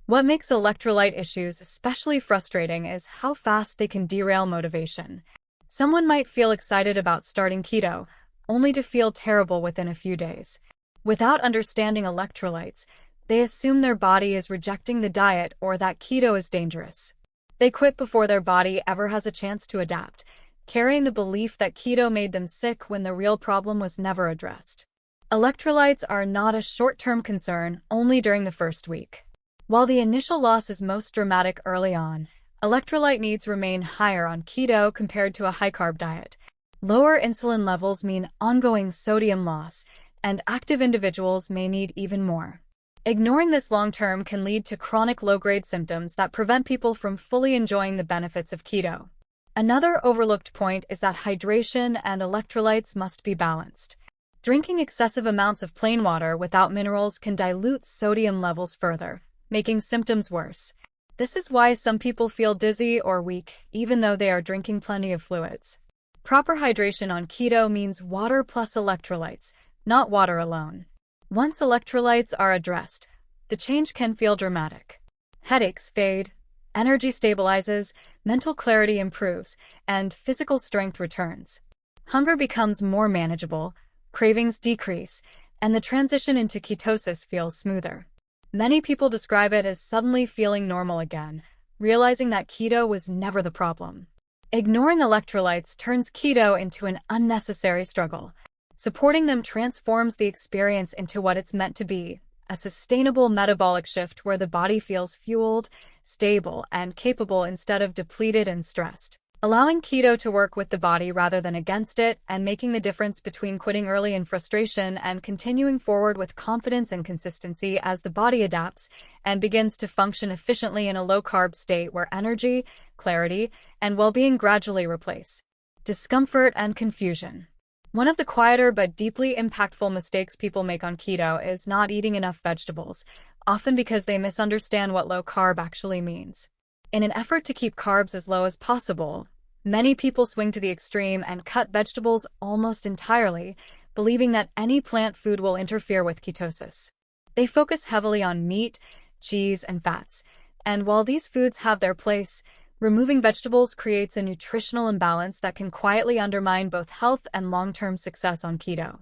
What makes electrolyte issues especially frustrating is how fast they can derail motivation. Someone might feel excited about starting keto, only to feel terrible within a few days. Without understanding electrolytes, they assume their body is rejecting the diet or that keto is dangerous. They quit before their body ever has a chance to adapt, carrying the belief that keto made them sick when the real problem was never addressed. Electrolytes are not a short-term concern only during the first week. While the initial loss is most dramatic early on, electrolyte needs remain higher on keto compared to a high-carb diet. Lower insulin levels mean ongoing sodium loss, and active individuals may need even more. Ignoring this long-term can lead to chronic low-grade symptoms that prevent people from fully enjoying the benefits of keto. Another overlooked point is that hydration and electrolytes must be balanced. Drinking excessive amounts of plain water without minerals can dilute sodium levels further, making symptoms worse. This is why some people feel dizzy or weak, even though they are drinking plenty of fluids. Proper hydration on keto means water plus electrolytes, not water alone. Once electrolytes are addressed, the change can feel dramatic. Headaches fade, energy stabilizes, mental clarity improves, and physical strength returns. Hunger becomes more manageable, cravings decrease, and the transition into ketosis feels smoother. Many people describe it as suddenly feeling normal again, realizing that keto was never the problem. Ignoring electrolytes turns keto into an unnecessary struggle. Supporting them transforms the experience into what it's meant to be, a sustainable metabolic shift where the body feels fueled, stable, and capable instead of depleted and stressed. Allowing keto to work with the body rather than against it, and making the difference between quitting early in frustration and continuing forward with confidence and consistency as the body adapts and begins to function efficiently in a low-carb state where energy, clarity, and well-being gradually replace discomfort and confusion. One of the quieter but deeply impactful mistakes people make on keto is not eating enough vegetables, often because they misunderstand what low-carb actually means. In an effort to keep carbs as low as possible, many people swing to the extreme and cut vegetables almost entirely, believing that any plant food will interfere with ketosis. They focus heavily on meat, cheese, and fats, and while these foods have their place, removing vegetables creates a nutritional imbalance that can quietly undermine both health and long-term success on keto.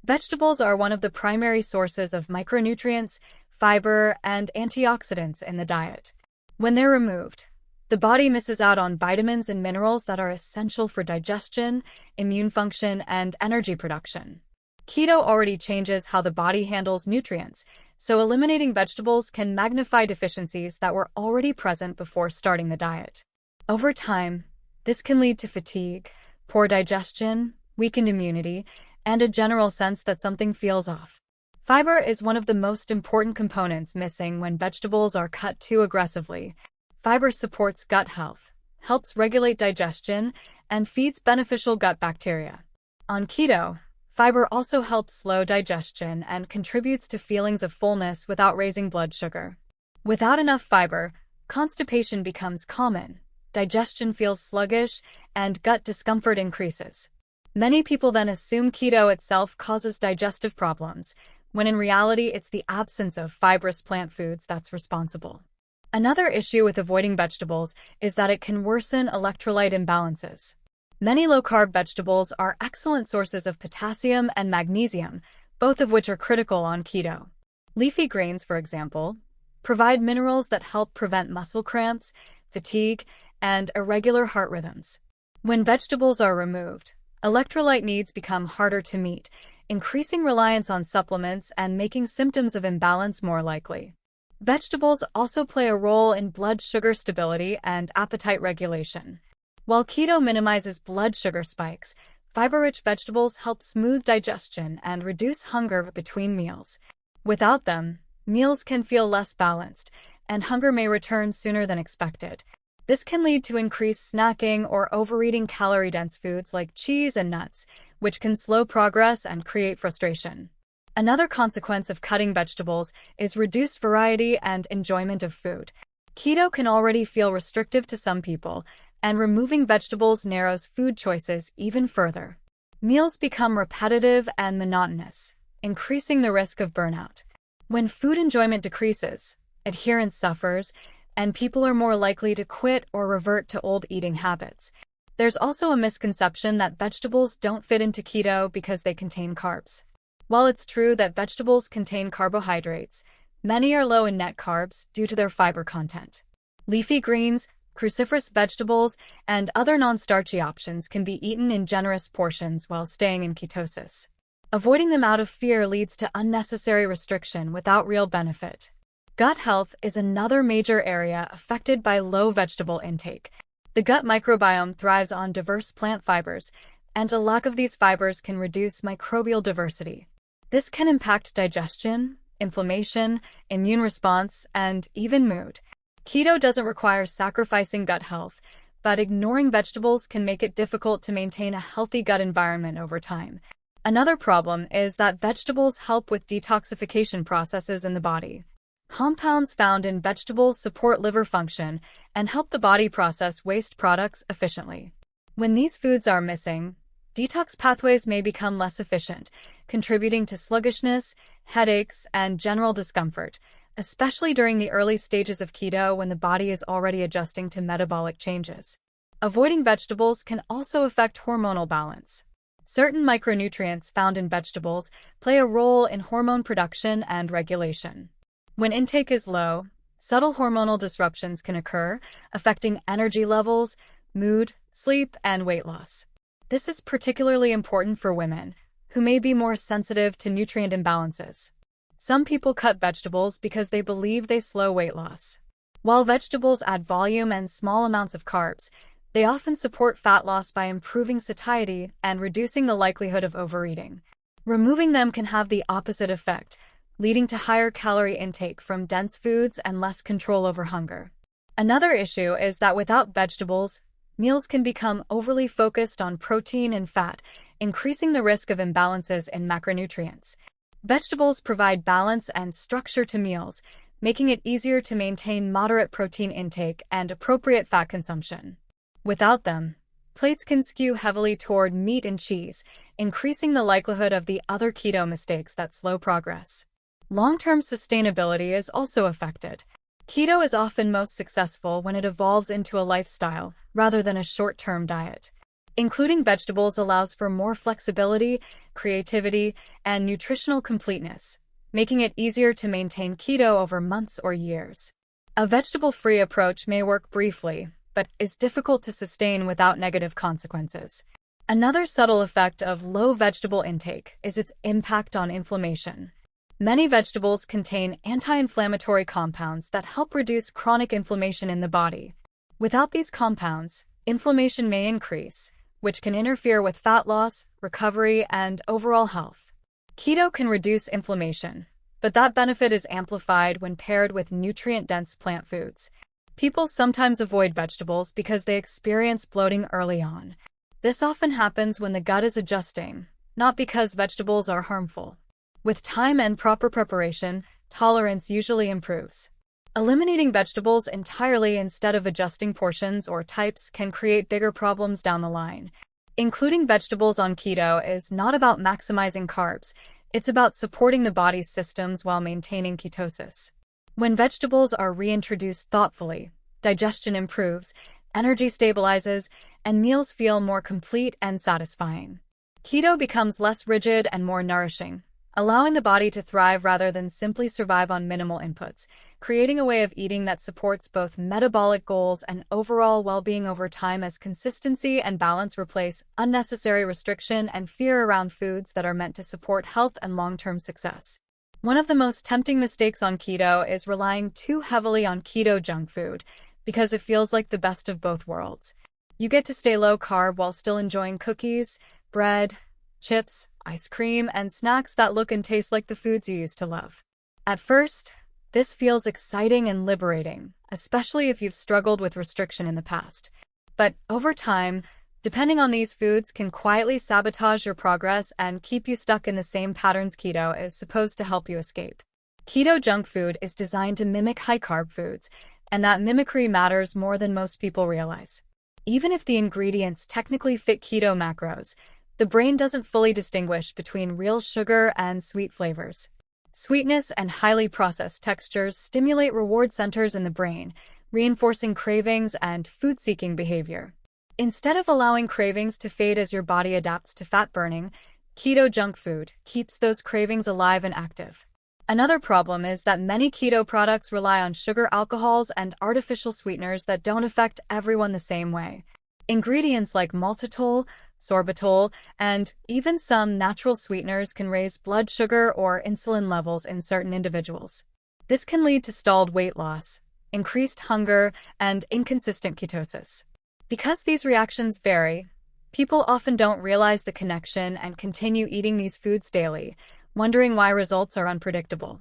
Vegetables are one of the primary sources of micronutrients, fiber, and antioxidants in the diet. When they're removed, The body misses out on vitamins and minerals that are essential for digestion, immune function, and energy production. Keto already changes how the body handles nutrients, so eliminating vegetables can magnify deficiencies that were already present before starting the diet. Over time, this can lead to fatigue, poor digestion, weakened immunity, and a general sense that something feels off. Fiber is one of the most important components missing when vegetables are cut too aggressively. Fiber supports gut health, helps regulate digestion, and feeds beneficial gut bacteria. On keto, fiber also helps slow digestion and contributes to feelings of fullness without raising blood sugar. Without enough fiber, constipation becomes common, digestion feels sluggish, and gut discomfort increases. Many people then assume keto itself causes digestive problems, when in reality it's the absence of fibrous plant foods that's responsible. Another issue with avoiding vegetables is that it can worsen electrolyte imbalances. Many low-carb vegetables are excellent sources of potassium and magnesium, both of which are critical on keto. Leafy greens, for example, provide minerals that help prevent muscle cramps, fatigue, and irregular heart rhythms. When vegetables are removed, electrolyte needs become harder to meet, increasing reliance on supplements and making symptoms of imbalance more likely. Vegetables also play a role in blood sugar stability and appetite regulation. While keto minimizes blood sugar spikes, fiber-rich vegetables help smooth digestion and reduce hunger between meals. Without them, meals can feel less balanced, and hunger may return sooner than expected. This can lead to increased snacking or overeating calorie-dense foods like cheese and nuts, which can slow progress and create frustration. Another consequence of cutting vegetables is reduced variety and enjoyment of food. Keto can already feel restrictive to some people, and removing vegetables narrows food choices even further. Meals become repetitive and monotonous, increasing the risk of burnout. When food enjoyment decreases, adherence suffers, and people are more likely to quit or revert to old eating habits. There's also a misconception that vegetables don't fit into keto because they contain carbs. While it's true that vegetables contain carbohydrates, many are low in net carbs due to their fiber content. Leafy greens, cruciferous vegetables, and other non-starchy options can be eaten in generous portions while staying in ketosis. Avoiding them out of fear leads to unnecessary restriction without real benefit. Gut health is another major area affected by low vegetable intake. The gut microbiome thrives on diverse plant fibers, and a lack of these fibers can reduce microbial diversity. This can impact digestion, inflammation, immune response, and even mood. Keto doesn't require sacrificing gut health, but ignoring vegetables can make it difficult to maintain a healthy gut environment over time. Another problem is that vegetables help with detoxification processes in the body. Compounds found in vegetables support liver function and help the body process waste products efficiently. When these foods are missing, detox pathways may become less efficient, contributing to sluggishness, headaches, and general discomfort, especially during the early stages of keto when the body is already adjusting to metabolic changes. Avoiding vegetables can also affect hormonal balance. Certain micronutrients found in vegetables play a role in hormone production and regulation. When intake is low, subtle hormonal disruptions can occur, affecting energy levels, mood, sleep, and weight loss. This is particularly important for women, who may be more sensitive to nutrient imbalances. Some people cut vegetables because they believe they slow weight loss. While vegetables add volume and small amounts of carbs, they often support fat loss by improving satiety and reducing the likelihood of overeating. Removing them can have the opposite effect, leading to higher calorie intake from dense foods and less control over hunger. Another issue is that without vegetables, meals can become overly focused on protein and fat, increasing the risk of imbalances in macronutrients. Vegetables provide balance and structure to meals, making it easier to maintain moderate protein intake and appropriate fat consumption. Without them, plates can skew heavily toward meat and cheese, increasing the likelihood of the other keto mistakes that slow progress. Long-term sustainability is also affected. Keto is often most successful when it evolves into a lifestyle rather than a short-term diet. Including vegetables allows for more flexibility, creativity, and nutritional completeness, making it easier to maintain keto over months or years. A vegetable-free approach may work briefly, but is difficult to sustain without negative consequences. Another subtle effect of low vegetable intake is its impact on inflammation. Many vegetables contain anti-inflammatory compounds that help reduce chronic inflammation in the body. Without these compounds, inflammation may increase, which can interfere with fat loss, recovery, and overall health. Keto can reduce inflammation, but that benefit is amplified when paired with nutrient-dense plant foods. People sometimes avoid vegetables because they experience bloating early on. This often happens when the gut is adjusting, not because vegetables are harmful. With time and proper preparation, tolerance usually improves. Eliminating vegetables entirely instead of adjusting portions or types can create bigger problems down the line. Including vegetables on keto is not about maximizing carbs, it's about supporting the body's systems while maintaining ketosis. When vegetables are reintroduced thoughtfully, digestion improves, energy stabilizes, and meals feel more complete and satisfying. Keto becomes less rigid and more nourishing, allowing the body to thrive rather than simply survive on minimal inputs, creating a way of eating that supports both metabolic goals and overall well-being over time as consistency and balance replace unnecessary restriction and fear around foods that are meant to support health and long-term success. One of the most tempting mistakes on keto is relying too heavily on keto junk food, because it feels like the best of both worlds. You get to stay low carb while still enjoying cookies, bread, chips, ice cream, and snacks that look and taste like the foods you used to love. At first, this feels exciting and liberating, especially if you've struggled with restriction in the past. But over time, depending on these foods can quietly sabotage your progress and keep you stuck in the same patterns keto is supposed to help you escape. Keto junk food is designed to mimic high-carb foods, and that mimicry matters more than most people realize. Even if the ingredients technically fit keto macros, the brain doesn't fully distinguish between real sugar and sweet flavors. Sweetness and highly processed textures stimulate reward centers in the brain, reinforcing cravings and food-seeking behavior. Instead of allowing cravings to fade as your body adapts to fat burning, keto junk food keeps those cravings alive and active. Another problem is that many keto products rely on sugar alcohols and artificial sweeteners that don't affect everyone the same way. Ingredients like maltitol, sorbitol, and even some natural sweeteners can raise blood sugar or insulin levels in certain individuals. This can lead to stalled weight loss, increased hunger, and inconsistent ketosis. Because these reactions vary, people often don't realize the connection and continue eating these foods daily, wondering why results are unpredictable.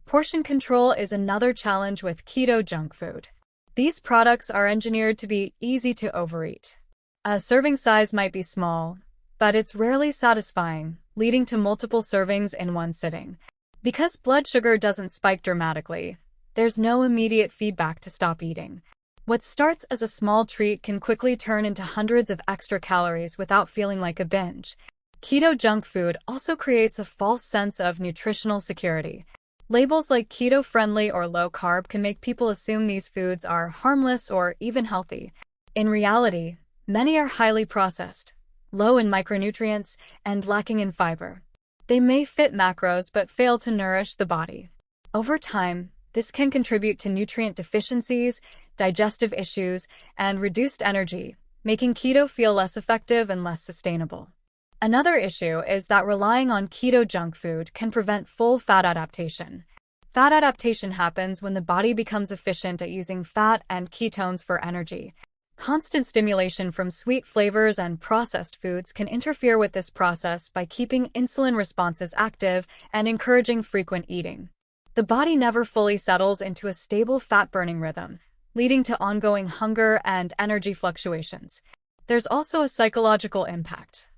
Portion control is another challenge with keto junk food. These products are engineered to be easy to overeat. A serving size might be small, but it's rarely satisfying, leading to multiple servings in one sitting. Because blood sugar doesn't spike dramatically, there's no immediate feedback to stop eating. What starts as a small treat can quickly turn into hundreds of extra calories without feeling like a binge. Keto junk food also creates a false sense of nutritional security. Labels like keto-friendly or low-carb can make people assume these foods are harmless or even healthy. In reality, many are highly processed, low in micronutrients, and lacking in fiber. They may fit macros but fail to nourish the body. Over time, this can contribute to nutrient deficiencies, digestive issues, and reduced energy, making keto feel less effective and less sustainable. Another issue is that relying on keto junk food can prevent full fat adaptation. Fat adaptation happens when the body becomes efficient at using fat and ketones for energy. Constant stimulation from sweet flavors and processed foods can interfere with this process by keeping insulin responses active and encouraging frequent eating. The body never fully settles into a stable fat-burning rhythm, leading to ongoing hunger and energy fluctuations. There's also a psychological impact.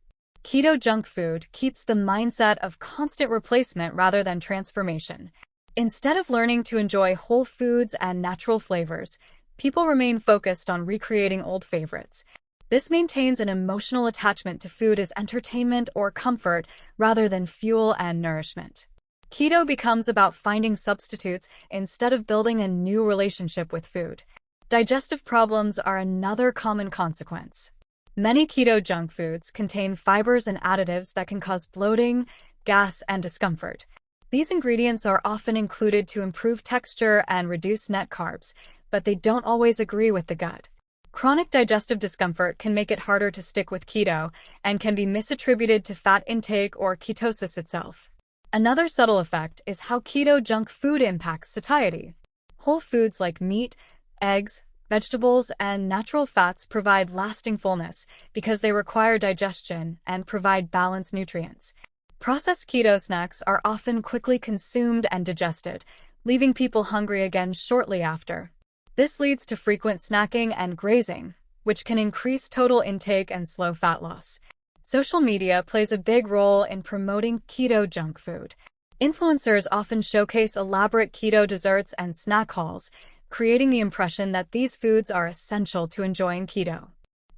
Keto junk food keeps the mindset of constant replacement rather than transformation. Instead of learning to enjoy whole foods and natural flavors, people remain focused on recreating old favorites. This maintains an emotional attachment to food as entertainment or comfort rather than fuel and nourishment. Keto becomes about finding substitutes instead of building a new relationship with food. Digestive problems are another common consequence. Many keto junk foods contain fibers and additives that can cause bloating, gas, and discomfort. These ingredients are often included to improve texture and reduce net carbs, but they don't always agree with the gut. Chronic digestive discomfort can make it harder to stick with keto and can be misattributed to fat intake or ketosis itself. Another subtle effect is how keto junk food impacts satiety. Whole foods like meat, eggs, vegetables, and natural fats provide lasting fullness because they require digestion and provide balanced nutrients. Processed keto snacks are often quickly consumed and digested, leaving people hungry again shortly after. This leads to frequent snacking and grazing, which can increase total intake and slow fat loss. Social media plays a big role in promoting keto junk food. Influencers often showcase elaborate keto desserts and snack hauls, creating the impression that these foods are essential to enjoying keto.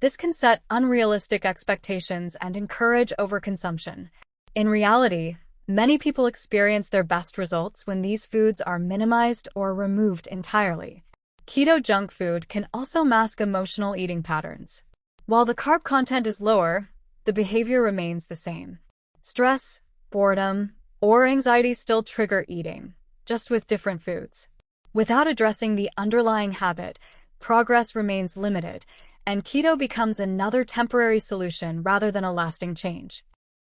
This can set unrealistic expectations and encourage overconsumption. In reality, many people experience their best results when these foods are minimized or removed entirely. Keto junk food can also mask emotional eating patterns. While the carb content is lower, the behavior remains the same. Stress, boredom, or anxiety still trigger eating, just with different foods. Without addressing the underlying habit, progress remains limited, and keto becomes another temporary solution rather than a lasting change.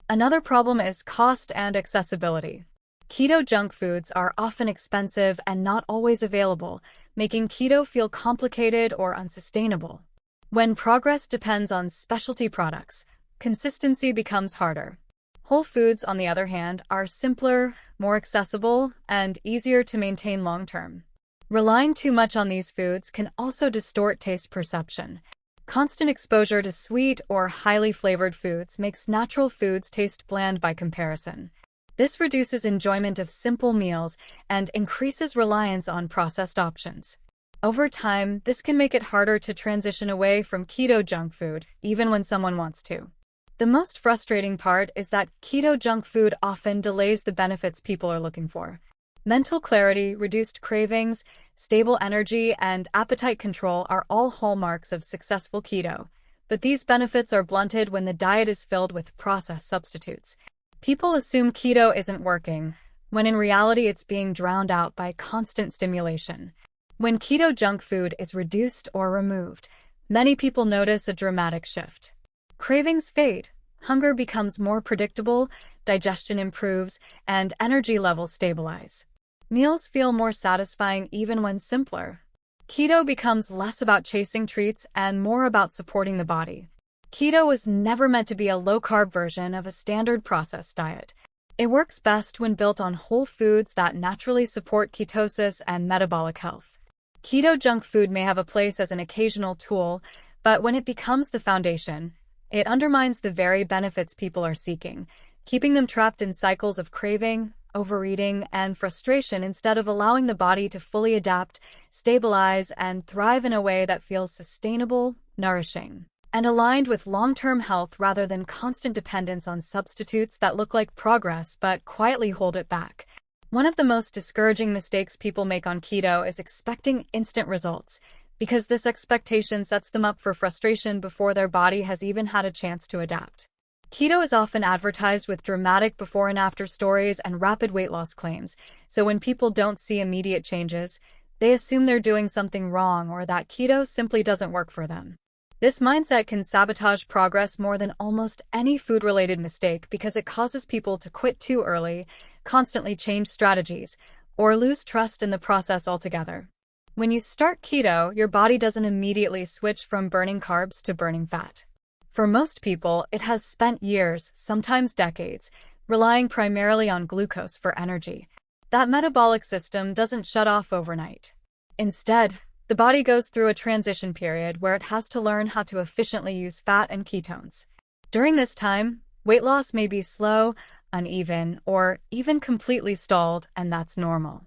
Another problem is cost and accessibility. Keto junk foods are often expensive and not always available, making keto feel complicated or unsustainable. When progress depends on specialty products, consistency becomes harder. Whole foods, on the other hand, are simpler, more accessible, and easier to maintain long-term. Relying too much on these foods can also distort taste perception. Constant exposure to sweet or highly flavored foods makes natural foods taste bland by comparison. This reduces enjoyment of simple meals and increases reliance on processed options. Over time, this can make it harder to transition away from keto junk food, even when someone wants to. The most frustrating part is that keto junk food often delays the benefits people are looking for. Mental clarity, reduced cravings, stable energy, and appetite control are all hallmarks of successful keto, but these benefits are blunted when the diet is filled with processed substitutes. People assume keto isn't working, when in reality it's being drowned out by constant stimulation. When keto junk food is reduced or removed, many people notice a dramatic shift. Cravings fade, hunger becomes more predictable, digestion improves, and energy levels stabilize. Meals feel more satisfying even when simpler. Keto becomes less about chasing treats and more about supporting the body. Keto was never meant to be a low-carb version of a standard processed diet. It works best when built on whole foods that naturally support ketosis and metabolic health. Keto junk food may have a place as an occasional tool, but when it becomes the foundation, it undermines the very benefits people are seeking, keeping them trapped in cycles of craving, overeating, and frustration instead of allowing the body to fully adapt, stabilize, and thrive in a way that feels sustainable, nourishing, and aligned with long-term health rather than constant dependence on substitutes that look like progress but quietly hold it back. One of the most discouraging mistakes people make on keto is expecting instant results, because this expectation sets them up for frustration before their body has even had a chance to adapt. Keto is often advertised with dramatic before and after stories and rapid weight loss claims, so when people don't see immediate changes, they assume they're doing something wrong or that keto simply doesn't work for them. This mindset can sabotage progress more than almost any food-related mistake because it causes people to quit too early, constantly change strategies, or lose trust in the process altogether. When you start keto, your body doesn't immediately switch from burning carbs to burning fat. For most people, it has spent years, sometimes decades, relying primarily on glucose for energy. That metabolic system doesn't shut off overnight. Instead, the body goes through a transition period where it has to learn how to efficiently use fat and ketones. During this time, weight loss may be slow, uneven, or even completely stalled, and that's normal.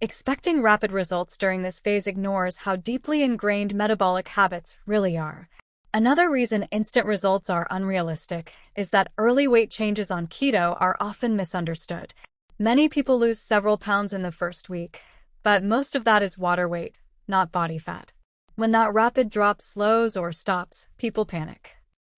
Expecting rapid results during this phase ignores how deeply ingrained metabolic habits really are. Another reason instant results are unrealistic is that early weight changes on keto are often misunderstood. Many people lose several pounds in the first week, but most of that is water weight, not body fat. When that rapid drop slows or stops, people panic.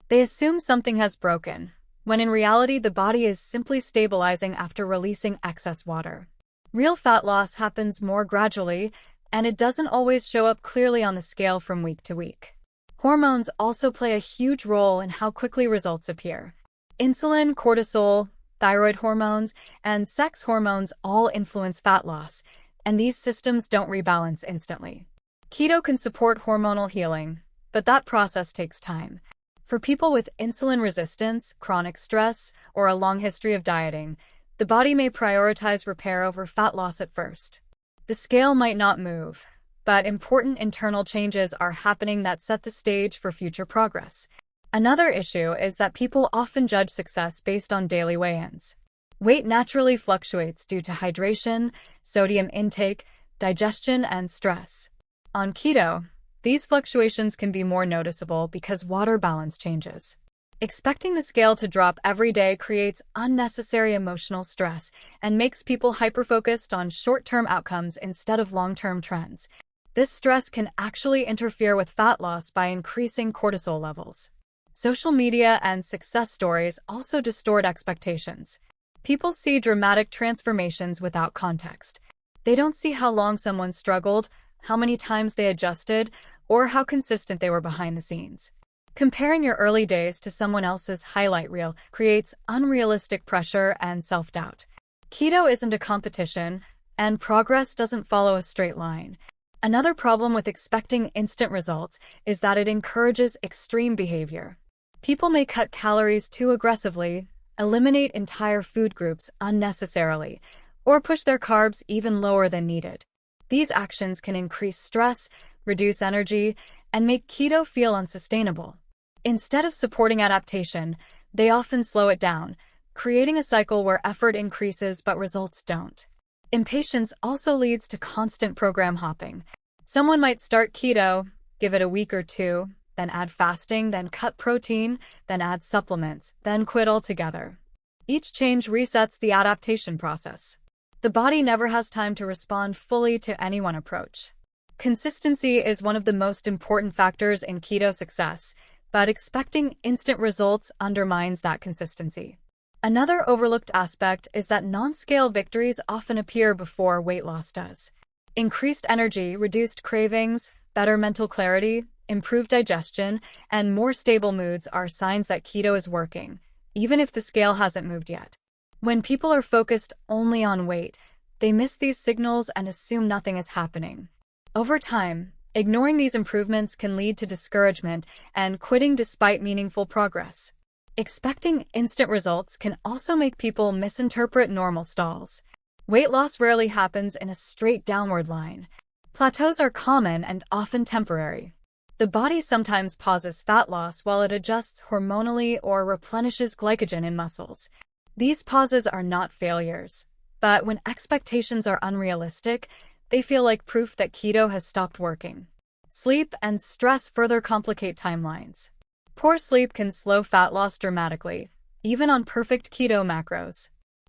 They assume something has broken, when in reality the body is simply stabilizing after releasing excess water. Real fat loss happens more gradually, and it doesn't always show up clearly on the scale from week to week. Hormones also play a huge role in how quickly results appear. Insulin, cortisol, thyroid hormones, and sex hormones all influence fat loss, and these systems don't rebalance instantly. Keto can support hormonal healing, but that process takes time. For people with insulin resistance, chronic stress, or a long history of dieting, the body may prioritize repair over fat loss at first. The scale might not move, but important internal changes are happening that set the stage for future progress. Another issue is that people often judge success based on daily weigh-ins. Weight naturally fluctuates due to hydration, sodium intake, digestion, and stress. On keto, these fluctuations can be more noticeable because water balance changes. Expecting the scale to drop every day creates unnecessary emotional stress and makes people hyper-focused on short-term outcomes instead of long-term trends. This stress can actually interfere with fat loss by increasing cortisol levels. Social media and success stories also distort expectations. People see dramatic transformations without context. They don't see how long someone struggled, how many times they adjusted, or how consistent they were behind the scenes. Comparing your early days to someone else's highlight reel creates unrealistic pressure and self-doubt. Keto isn't a competition, and progress doesn't follow a straight line. Another problem with expecting instant results is that it encourages extreme behavior. People may cut calories too aggressively, eliminate entire food groups unnecessarily, or push their carbs even lower than needed. These actions can increase stress, reduce energy, and make keto feel unsustainable. Instead of supporting adaptation, they often slow it down, creating a cycle where effort increases but results don't. Impatience also leads to constant program hopping. Someone might start keto, give it a week or two, then add fasting, then cut protein, then add supplements, then quit altogether. Each change resets the adaptation process. The body never has time to respond fully to any one approach. Consistency is one of the most important factors in keto success, but expecting instant results undermines that consistency. Another overlooked aspect is that non-scale victories often appear before weight loss does. Increased energy, reduced cravings, better mental clarity, improved digestion, and more stable moods are signs that keto is working, even if the scale hasn't moved yet. When people are focused only on weight, they miss these signals and assume nothing is happening. Over time, ignoring these improvements can lead to discouragement and quitting despite meaningful progress. Expecting instant results can also make people misinterpret normal stalls. Weight loss rarely happens in a straight downward line. Plateaus are common and often temporary. The body sometimes pauses fat loss while it adjusts hormonally or replenishes glycogen in muscles. These pauses are not failures, but when expectations are unrealistic, they feel like proof that keto has stopped working. Sleep and stress further complicate timelines. Poor sleep can slow fat loss dramatically, even on perfect keto macros.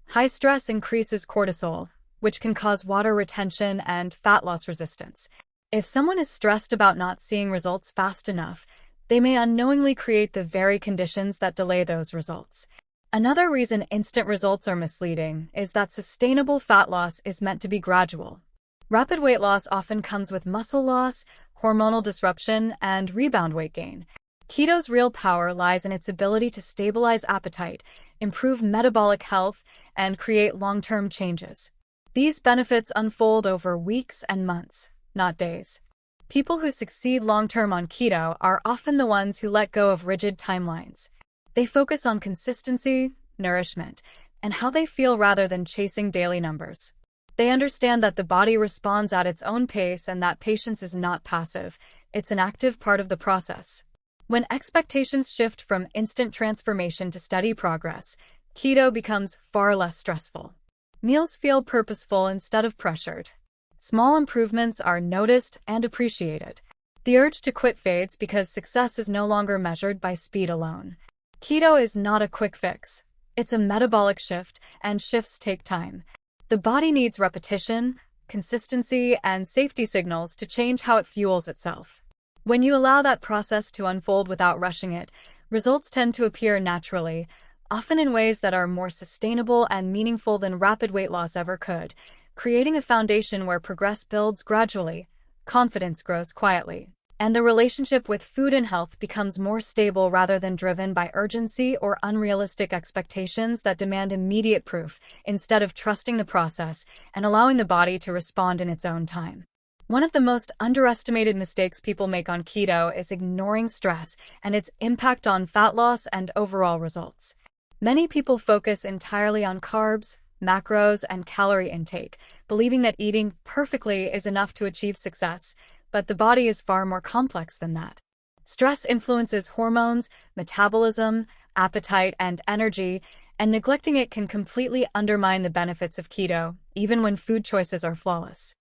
High stress increases cortisol, which can cause water retention and fat loss resistance. If someone is stressed about not seeing results fast enough, they may unknowingly create the very conditions that delay those results. Another reason instant results are misleading is that sustainable fat loss is meant to be gradual. Rapid weight loss often comes with muscle loss, hormonal disruption, and rebound weight gain. Keto's real power lies in its ability to stabilize appetite, improve metabolic health, and create long-term changes. These benefits unfold over weeks and months, not days. People who succeed long-term on keto are often the ones who let go of rigid timelines. They focus on consistency, nourishment, and how they feel rather than chasing daily numbers. They understand that the body responds at its own pace and that patience is not passive, it's an active part of the process. When expectations shift from instant transformation to steady progress, keto becomes far less stressful. Meals feel purposeful instead of pressured. Small improvements are noticed and appreciated. The urge to quit fades because success is no longer measured by speed alone. Keto is not a quick fix. It's a metabolic shift, and shifts take time. The body needs repetition, consistency, and safety signals to change how it fuels itself. When you allow that process to unfold without rushing it, results tend to appear naturally, often in ways that are more sustainable and meaningful than rapid weight loss ever could, creating a foundation where progress builds gradually, confidence grows quietly. And the relationship with food and health becomes more stable rather than driven by urgency or unrealistic expectations that demand immediate proof, instead of trusting the process and allowing the body to respond in its own time. One of the most underestimated mistakes people make on keto is ignoring stress and its impact on fat loss and overall results. Many people focus entirely on carbs, macros, and calorie intake, believing that eating perfectly is enough to achieve success, but the body is far more complex than that. Stress influences hormones, metabolism, appetite, and energy, and neglecting it can completely undermine the benefits of keto, even when food choices are flawless.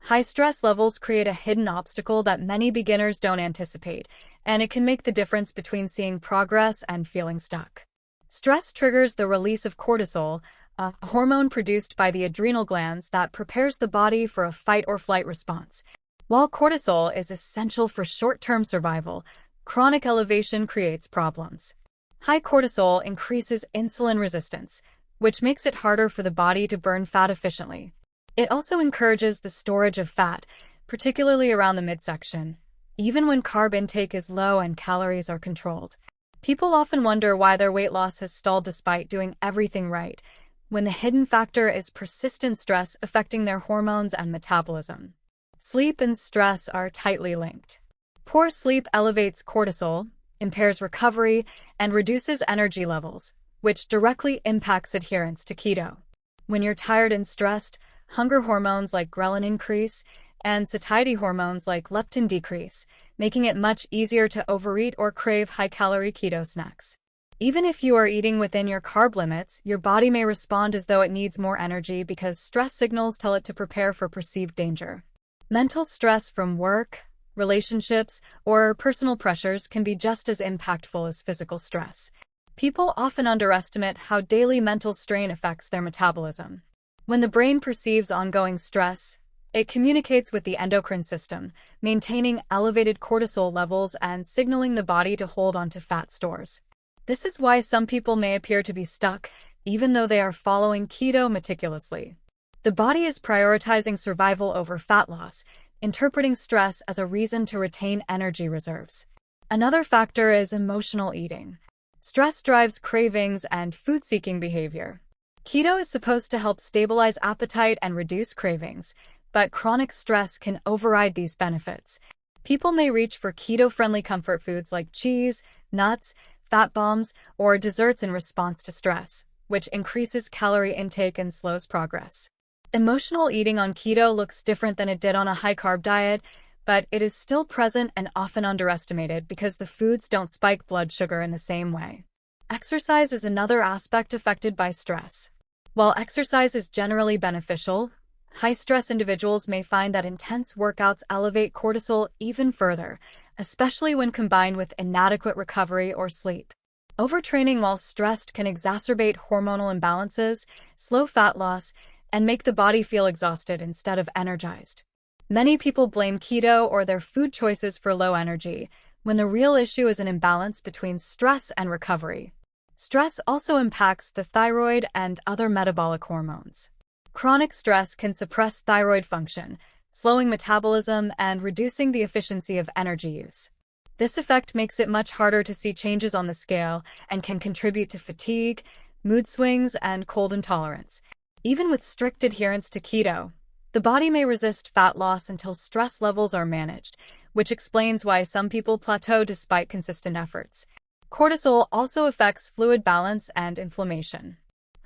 High stress levels create a hidden obstacle that many beginners don't anticipate, and it can make the difference between seeing progress and feeling stuck. Stress triggers the release of cortisol, a hormone produced by the adrenal glands that prepares the body for a fight-or-flight response. While cortisol is essential for short-term survival, chronic elevation creates problems. High cortisol increases insulin resistance, which makes it harder for the body to burn fat efficiently. It also encourages the storage of fat, particularly around the midsection, even when carb intake is low and calories are controlled. People often wonder why their weight loss has stalled despite doing everything right, when the hidden factor is persistent stress affecting their hormones and metabolism. Sleep and stress are tightly linked. Poor sleep elevates cortisol, impairs recovery, and reduces energy levels, which directly impacts adherence to keto. When you're tired and stressed, hunger hormones like ghrelin increase, and satiety hormones like leptin decrease, making it much easier to overeat or crave high-calorie keto snacks. Even if you are eating within your carb limits, your body may respond as though it needs more energy because stress signals tell it to prepare for perceived danger. Mental stress from work, relationships, or personal pressures can be just as impactful as physical stress. People often underestimate how daily mental strain affects their metabolism. When the brain perceives ongoing stress, it communicates with the endocrine system, maintaining elevated cortisol levels and signaling the body to hold onto fat stores. This is why some people may appear to be stuck, even though they are following keto meticulously. The body is prioritizing survival over fat loss, interpreting stress as a reason to retain energy reserves. Another factor is emotional eating. Stress drives cravings and food-seeking behavior. Keto is supposed to help stabilize appetite and reduce cravings, but chronic stress can override these benefits. People may reach for keto-friendly comfort foods like cheese, nuts, fat bombs, or desserts in response to stress, which increases calorie intake and slows progress. Emotional eating on keto looks different than it did on a high-carb diet, but it is still present and often underestimated because the foods don't spike blood sugar in the same way. Exercise is another aspect affected by stress. While exercise is generally beneficial, high-stress individuals may find that intense workouts elevate cortisol even further, especially when combined with inadequate recovery or sleep. Overtraining while stressed can exacerbate hormonal imbalances, slow fat loss, and make the body feel exhausted instead of energized. Many people blame keto or their food choices for low energy, when the real issue is an imbalance between stress and recovery. Stress also impacts the thyroid and other metabolic hormones. Chronic stress can suppress thyroid function, slowing metabolism and reducing the efficiency of energy use. This effect makes it much harder to see changes on the scale and can contribute to fatigue, mood swings, and cold intolerance. Even with strict adherence to keto, the body may resist fat loss until stress levels are managed, which explains why some people plateau despite consistent efforts. Cortisol also affects fluid balance and inflammation.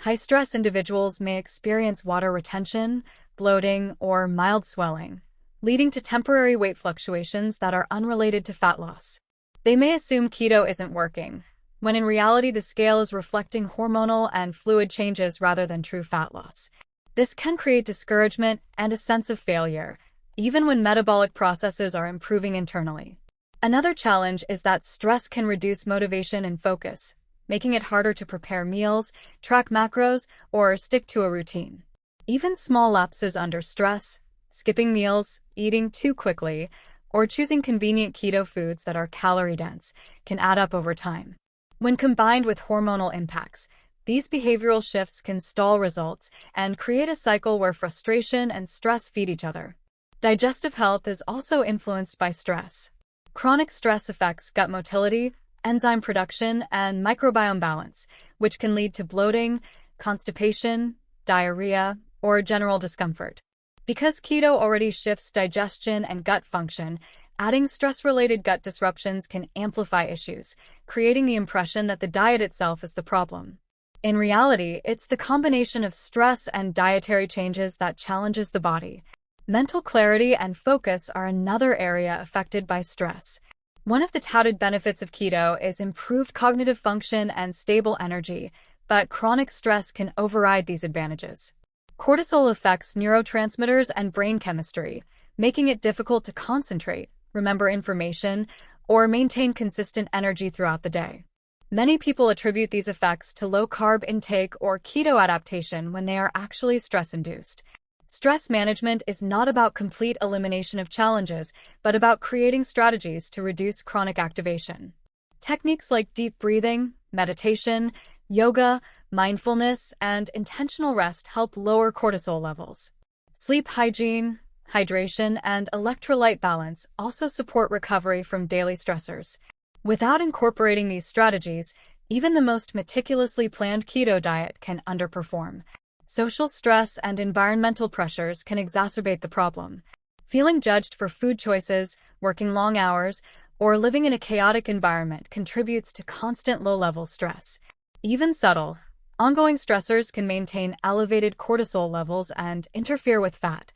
High-stress individuals may experience water retention, bloating, or mild swelling, leading to temporary weight fluctuations that are unrelated to fat loss. They may assume keto isn't working, when in reality the scale is reflecting hormonal and fluid changes rather than true fat loss. This can create discouragement and a sense of failure, even when metabolic processes are improving internally. Another challenge is that stress can reduce motivation and focus, making it harder to prepare meals, track macros, or stick to a routine. Even small lapses under stress, skipping meals, eating too quickly, or choosing convenient keto foods that are calorie-dense, can add up over time. When combined with hormonal impacts, these behavioral shifts can stall results and create a cycle where frustration and stress feed each other. Digestive health is also influenced by stress. Chronic stress affects gut motility, enzyme production, and microbiome balance, which can lead to bloating, constipation, diarrhea, or general discomfort. Because keto already shifts digestion and gut function, adding stress-related gut disruptions can amplify issues, creating the impression that the diet itself is the problem. In reality, it's the combination of stress and dietary changes that challenges the body. Mental clarity and focus are another area affected by stress. One of the touted benefits of keto is improved cognitive function and stable energy, but chronic stress can override these advantages. Cortisol affects neurotransmitters and brain chemistry, making it difficult to concentrate, remember information, or maintain consistent energy throughout the day. Many people attribute these effects to low-carb intake or keto adaptation when they are actually stress-induced. Stress management is not about complete elimination of challenges, but about creating strategies to reduce chronic activation. Techniques like deep breathing, meditation, yoga, mindfulness, and intentional rest help lower cortisol levels. Sleep hygiene, hydration, and electrolyte balance also support recovery from daily stressors. Without incorporating these strategies, even the most meticulously planned keto diet can underperform. Social stress and environmental pressures can exacerbate the problem. Feeling judged for food choices, working long hours, or living in a chaotic environment contributes to constant low-level stress. Even subtle, ongoing stressors can maintain elevated cortisol levels and interfere with fat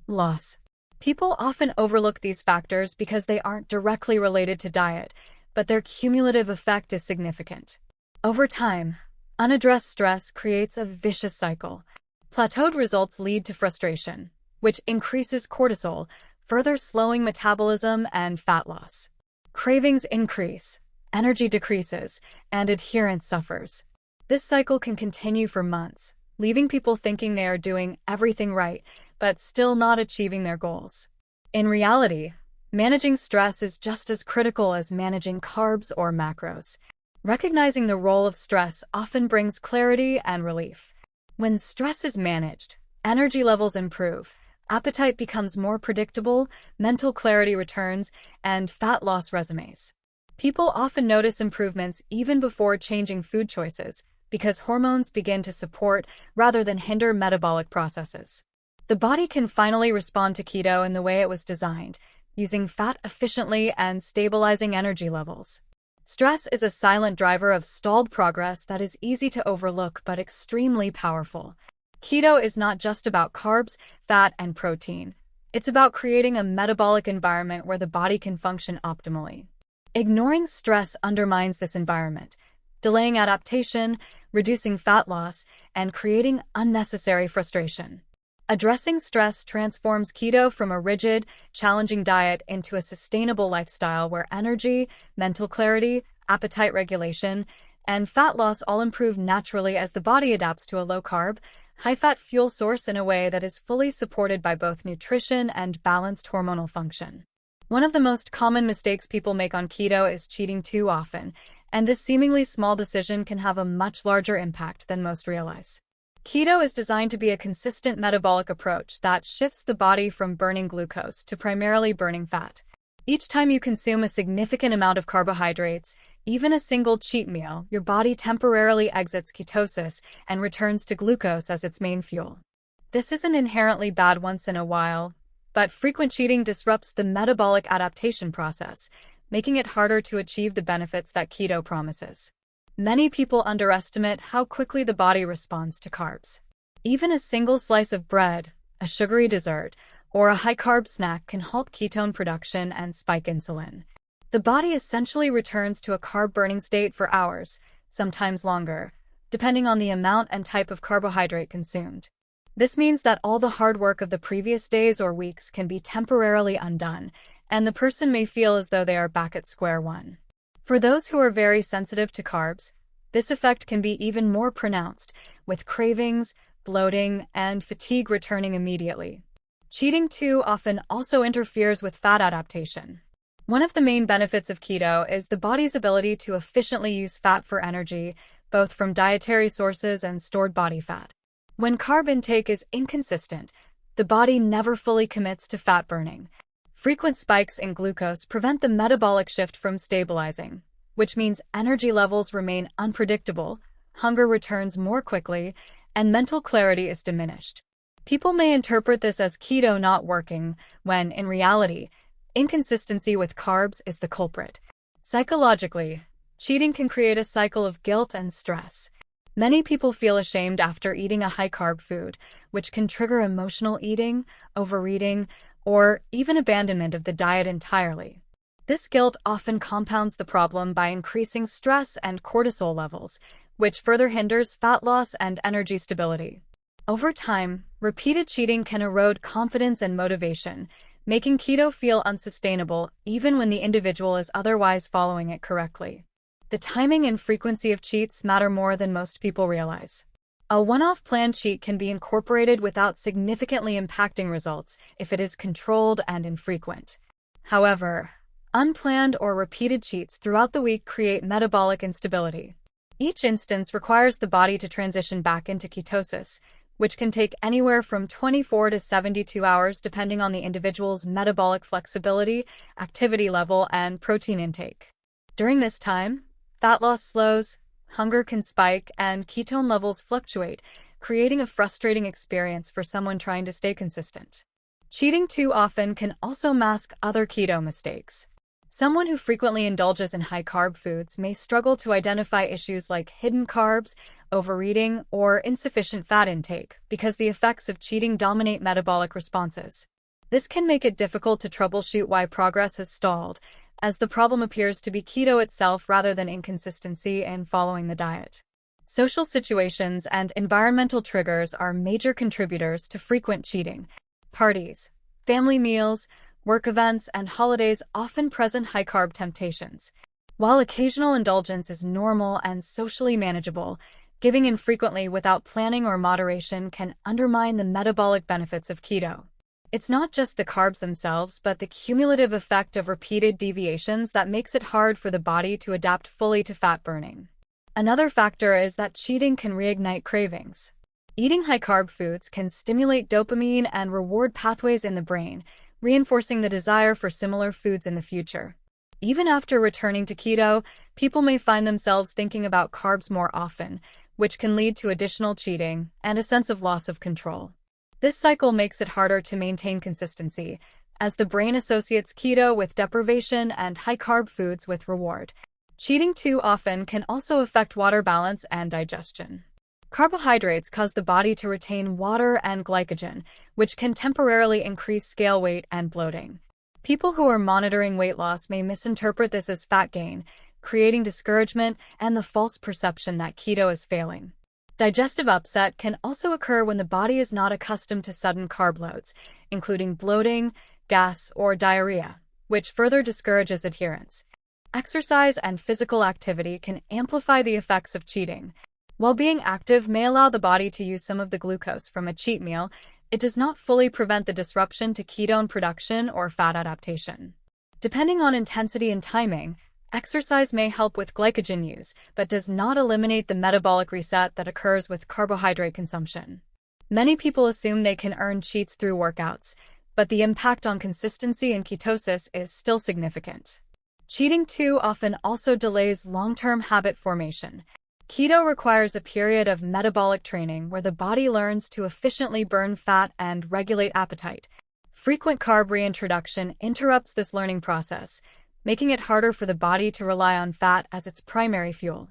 loss. People often overlook these factors because they aren't directly related to diet, but their cumulative effect is significant. Over time, unaddressed stress creates a vicious cycle. Plateaued results lead to frustration, which increases cortisol, further slowing metabolism and fat loss. Cravings increase, energy decreases, and adherence suffers. This cycle can continue for months, leaving people thinking they are doing everything right, but still not achieving their goals. In reality, managing stress is just as critical as managing carbs or macros. Recognizing the role of stress often brings clarity and relief. When stress is managed, energy levels improve, appetite becomes more predictable, mental clarity returns, and fat loss resumes. People often notice improvements even before changing food choices because hormones begin to support rather than hinder metabolic processes. The body can finally respond to keto in the way it was designed, using fat efficiently and stabilizing energy levels. Stress is a silent driver of stalled progress that is easy to overlook but extremely powerful. Keto is not just about carbs, fat, and protein. It's about creating a metabolic environment where the body can function optimally. Ignoring stress undermines this environment, delaying adaptation, reducing fat loss, and creating unnecessary frustration. Addressing stress transforms keto from a rigid, challenging diet into a sustainable lifestyle where energy, mental clarity, appetite regulation, and fat loss all improve naturally as the body adapts to a low-carb, high-fat fuel source in a way that is fully supported by both nutrition and balanced hormonal function. One of the most common mistakes people make on keto is cheating too often, and this seemingly small decision can have a much larger impact than most realize. Keto is designed to be a consistent metabolic approach that shifts the body from burning glucose to primarily burning fat. Each time you consume a significant amount of carbohydrates, even a single cheat meal, your body temporarily exits ketosis and returns to glucose as its main fuel. This isn't inherently bad once in a while, but frequent cheating disrupts the metabolic adaptation process, making it harder to achieve the benefits that keto promises. Many people underestimate how quickly the body responds to carbs. Even a single slice of bread, a sugary dessert, or a high-carb snack can halt ketone production and spike insulin. The body essentially returns to a carb-burning state for hours, sometimes longer, depending on the amount and type of carbohydrate consumed. This means that all the hard work of the previous days or weeks can be temporarily undone, and the person may feel as though they are back at square one. For those who are very sensitive to carbs, this effect can be even more pronounced, with cravings, bloating, and fatigue returning immediately. Cheating too often also interferes with fat adaptation. One of the main benefits of keto is the body's ability to efficiently use fat for energy, both from dietary sources and stored body fat. When carb intake is inconsistent, the body never fully commits to fat burning. Frequent spikes in glucose prevent the metabolic shift from stabilizing, which means energy levels remain unpredictable, hunger returns more quickly, and mental clarity is diminished. People may interpret this as keto not working, when, in reality, inconsistency with carbs is the culprit. Psychologically, cheating can create a cycle of guilt and stress. Many people feel ashamed after eating a high-carb food, which can trigger emotional eating, overeating, or even abandonment of the diet entirely. This guilt often compounds the problem by increasing stress and cortisol levels, which further hinders fat loss and energy stability. Over time, repeated cheating can erode confidence and motivation, making keto feel unsustainable even when the individual is otherwise following it correctly. The timing and frequency of cheats matter more than most people realize. A one-off planned cheat can be incorporated without significantly impacting results if it is controlled and infrequent. However, unplanned or repeated cheats throughout the week create metabolic instability. Each instance requires the body to transition back into ketosis, which can take anywhere from 24 to 72 hours depending on the individual's metabolic flexibility, activity level, and protein intake. During this time, fat loss slows, hunger can spike, and ketone levels fluctuate, creating a frustrating experience for someone trying to stay consistent. Cheating too often can also mask other keto mistakes. Someone who frequently indulges in high-carb foods may struggle to identify issues like hidden carbs, overeating, or insufficient fat intake because the effects of cheating dominate metabolic responses. This can make it difficult to troubleshoot why progress has stalled, as the problem appears to be keto itself rather than inconsistency in following the diet. Social situations and environmental triggers are major contributors to frequent cheating. Parties, family meals, work events, and holidays often present high-carb temptations. While occasional indulgence is normal and socially manageable, giving in frequently without planning or moderation can undermine the metabolic benefits of keto. It's not just the carbs themselves, but the cumulative effect of repeated deviations that makes it hard for the body to adapt fully to fat burning. Another factor is that cheating can reignite cravings. Eating high-carb foods can stimulate dopamine and reward pathways in the brain, reinforcing the desire for similar foods in the future. Even after returning to keto, people may find themselves thinking about carbs more often, which can lead to additional cheating and a sense of loss of control. This cycle makes it harder to maintain consistency, as the brain associates keto with deprivation and high-carb foods with reward. Cheating too often can also affect water balance and digestion. Carbohydrates cause the body to retain water and glycogen, which can temporarily increase scale weight and bloating. People who are monitoring weight loss may misinterpret this as fat gain, creating discouragement and the false perception that keto is failing. Digestive upset can also occur when the body is not accustomed to sudden carb loads, including bloating, gas, or diarrhea, which further discourages adherence. Exercise and physical activity can amplify the effects of cheating. While being active may allow the body to use some of the glucose from a cheat meal, it does not fully prevent the disruption to ketone production or fat adaptation. Depending on intensity and timing, exercise may help with glycogen use, but does not eliminate the metabolic reset that occurs with carbohydrate consumption. Many people assume they can earn cheats through workouts, but the impact on consistency and ketosis is still significant. Cheating too often also delays long-term habit formation. Keto requires a period of metabolic training where the body learns to efficiently burn fat and regulate appetite. Frequent carb reintroduction interrupts this learning process, making it harder for the body to rely on fat as its primary fuel.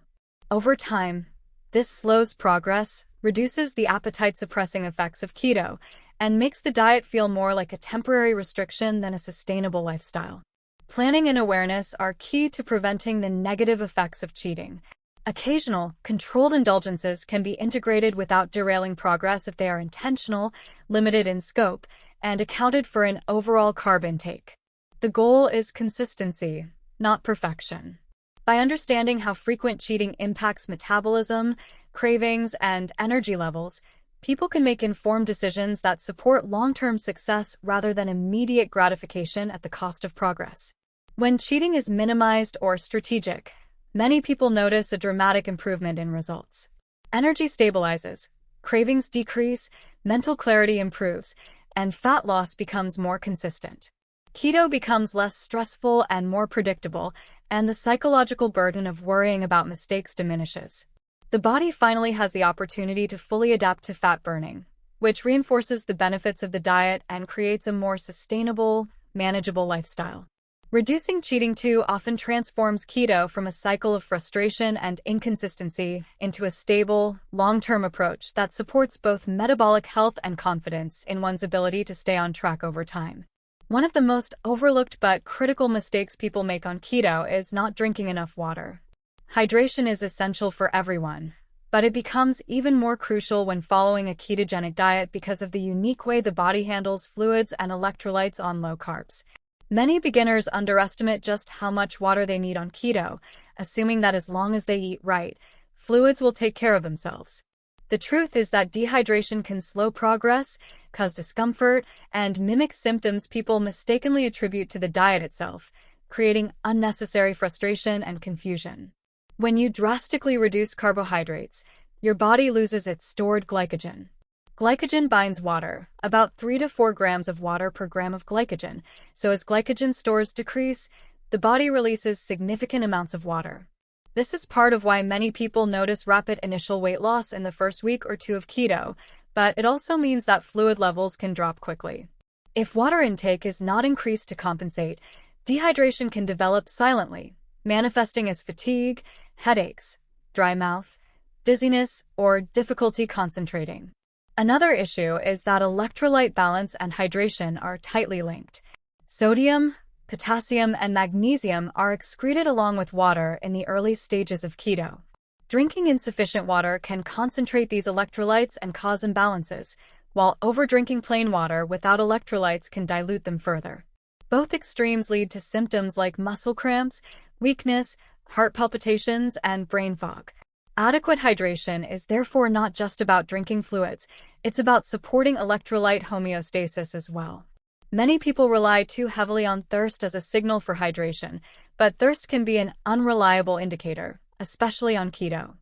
Over time, this slows progress, reduces the appetite-suppressing effects of keto, and makes the diet feel more like a temporary restriction than a sustainable lifestyle. Planning and awareness are key to preventing the negative effects of cheating. Occasional, controlled indulgences can be integrated without derailing progress if they are intentional, limited in scope, and accounted for in overall carb intake. The goal is consistency, not perfection. By understanding how frequent cheating impacts metabolism, cravings, and energy levels, people can make informed decisions that support long-term success rather than immediate gratification at the cost of progress. When cheating is minimized or strategic, many people notice a dramatic improvement in results. Energy stabilizes, cravings decrease, mental clarity improves, and fat loss becomes more consistent. Keto becomes less stressful and more predictable, and the psychological burden of worrying about mistakes diminishes. The body finally has the opportunity to fully adapt to fat burning, which reinforces the benefits of the diet and creates a more sustainable, manageable lifestyle. Reducing cheating too often transforms keto from a cycle of frustration and inconsistency into a stable, long-term approach that supports both metabolic health and confidence in one's ability to stay on track over time. One of the most overlooked but critical mistakes people make on keto is not drinking enough water. Hydration is essential for everyone, but it becomes even more crucial when following a ketogenic diet because of the unique way the body handles fluids and electrolytes on low carbs. Many beginners underestimate just how much water they need on keto, assuming that as long as they eat right, fluids will take care of themselves. The truth is that dehydration can slow progress, cause discomfort, and mimic symptoms people mistakenly attribute to the diet itself, creating unnecessary frustration and confusion. When you drastically reduce carbohydrates, your body loses its stored glycogen. Glycogen binds water, about 3 to 4 grams of water per gram of glycogen, so as glycogen stores decrease, the body releases significant amounts of water. This is part of why many people notice rapid initial weight loss in the first week or two of keto, but it also means that fluid levels can drop quickly. If water intake is not increased to compensate, dehydration can develop silently, manifesting as fatigue, headaches, dry mouth, dizziness, or difficulty concentrating. Another issue is that electrolyte balance and hydration are tightly linked. Sodium, potassium, and magnesium are excreted along with water in the early stages of keto. Drinking insufficient water can concentrate these electrolytes and cause imbalances, while overdrinking plain water without electrolytes can dilute them further. Both extremes lead to symptoms like muscle cramps, weakness, heart palpitations, and brain fog. Adequate hydration is therefore not just about drinking fluids, it's about supporting electrolyte homeostasis as well. Many people rely too heavily on thirst as a signal for hydration, but thirst can be an unreliable indicator, especially on keto.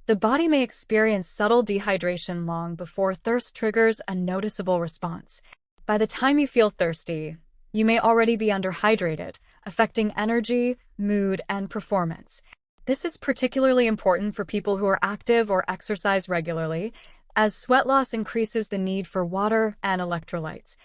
The body may experience subtle dehydration long before thirst triggers a noticeable response. By the time you feel thirsty, you may already be underhydrated, affecting energy, mood, and performance. This is particularly important for people who are active or exercise regularly, as sweat loss increases the need for water and electrolytes.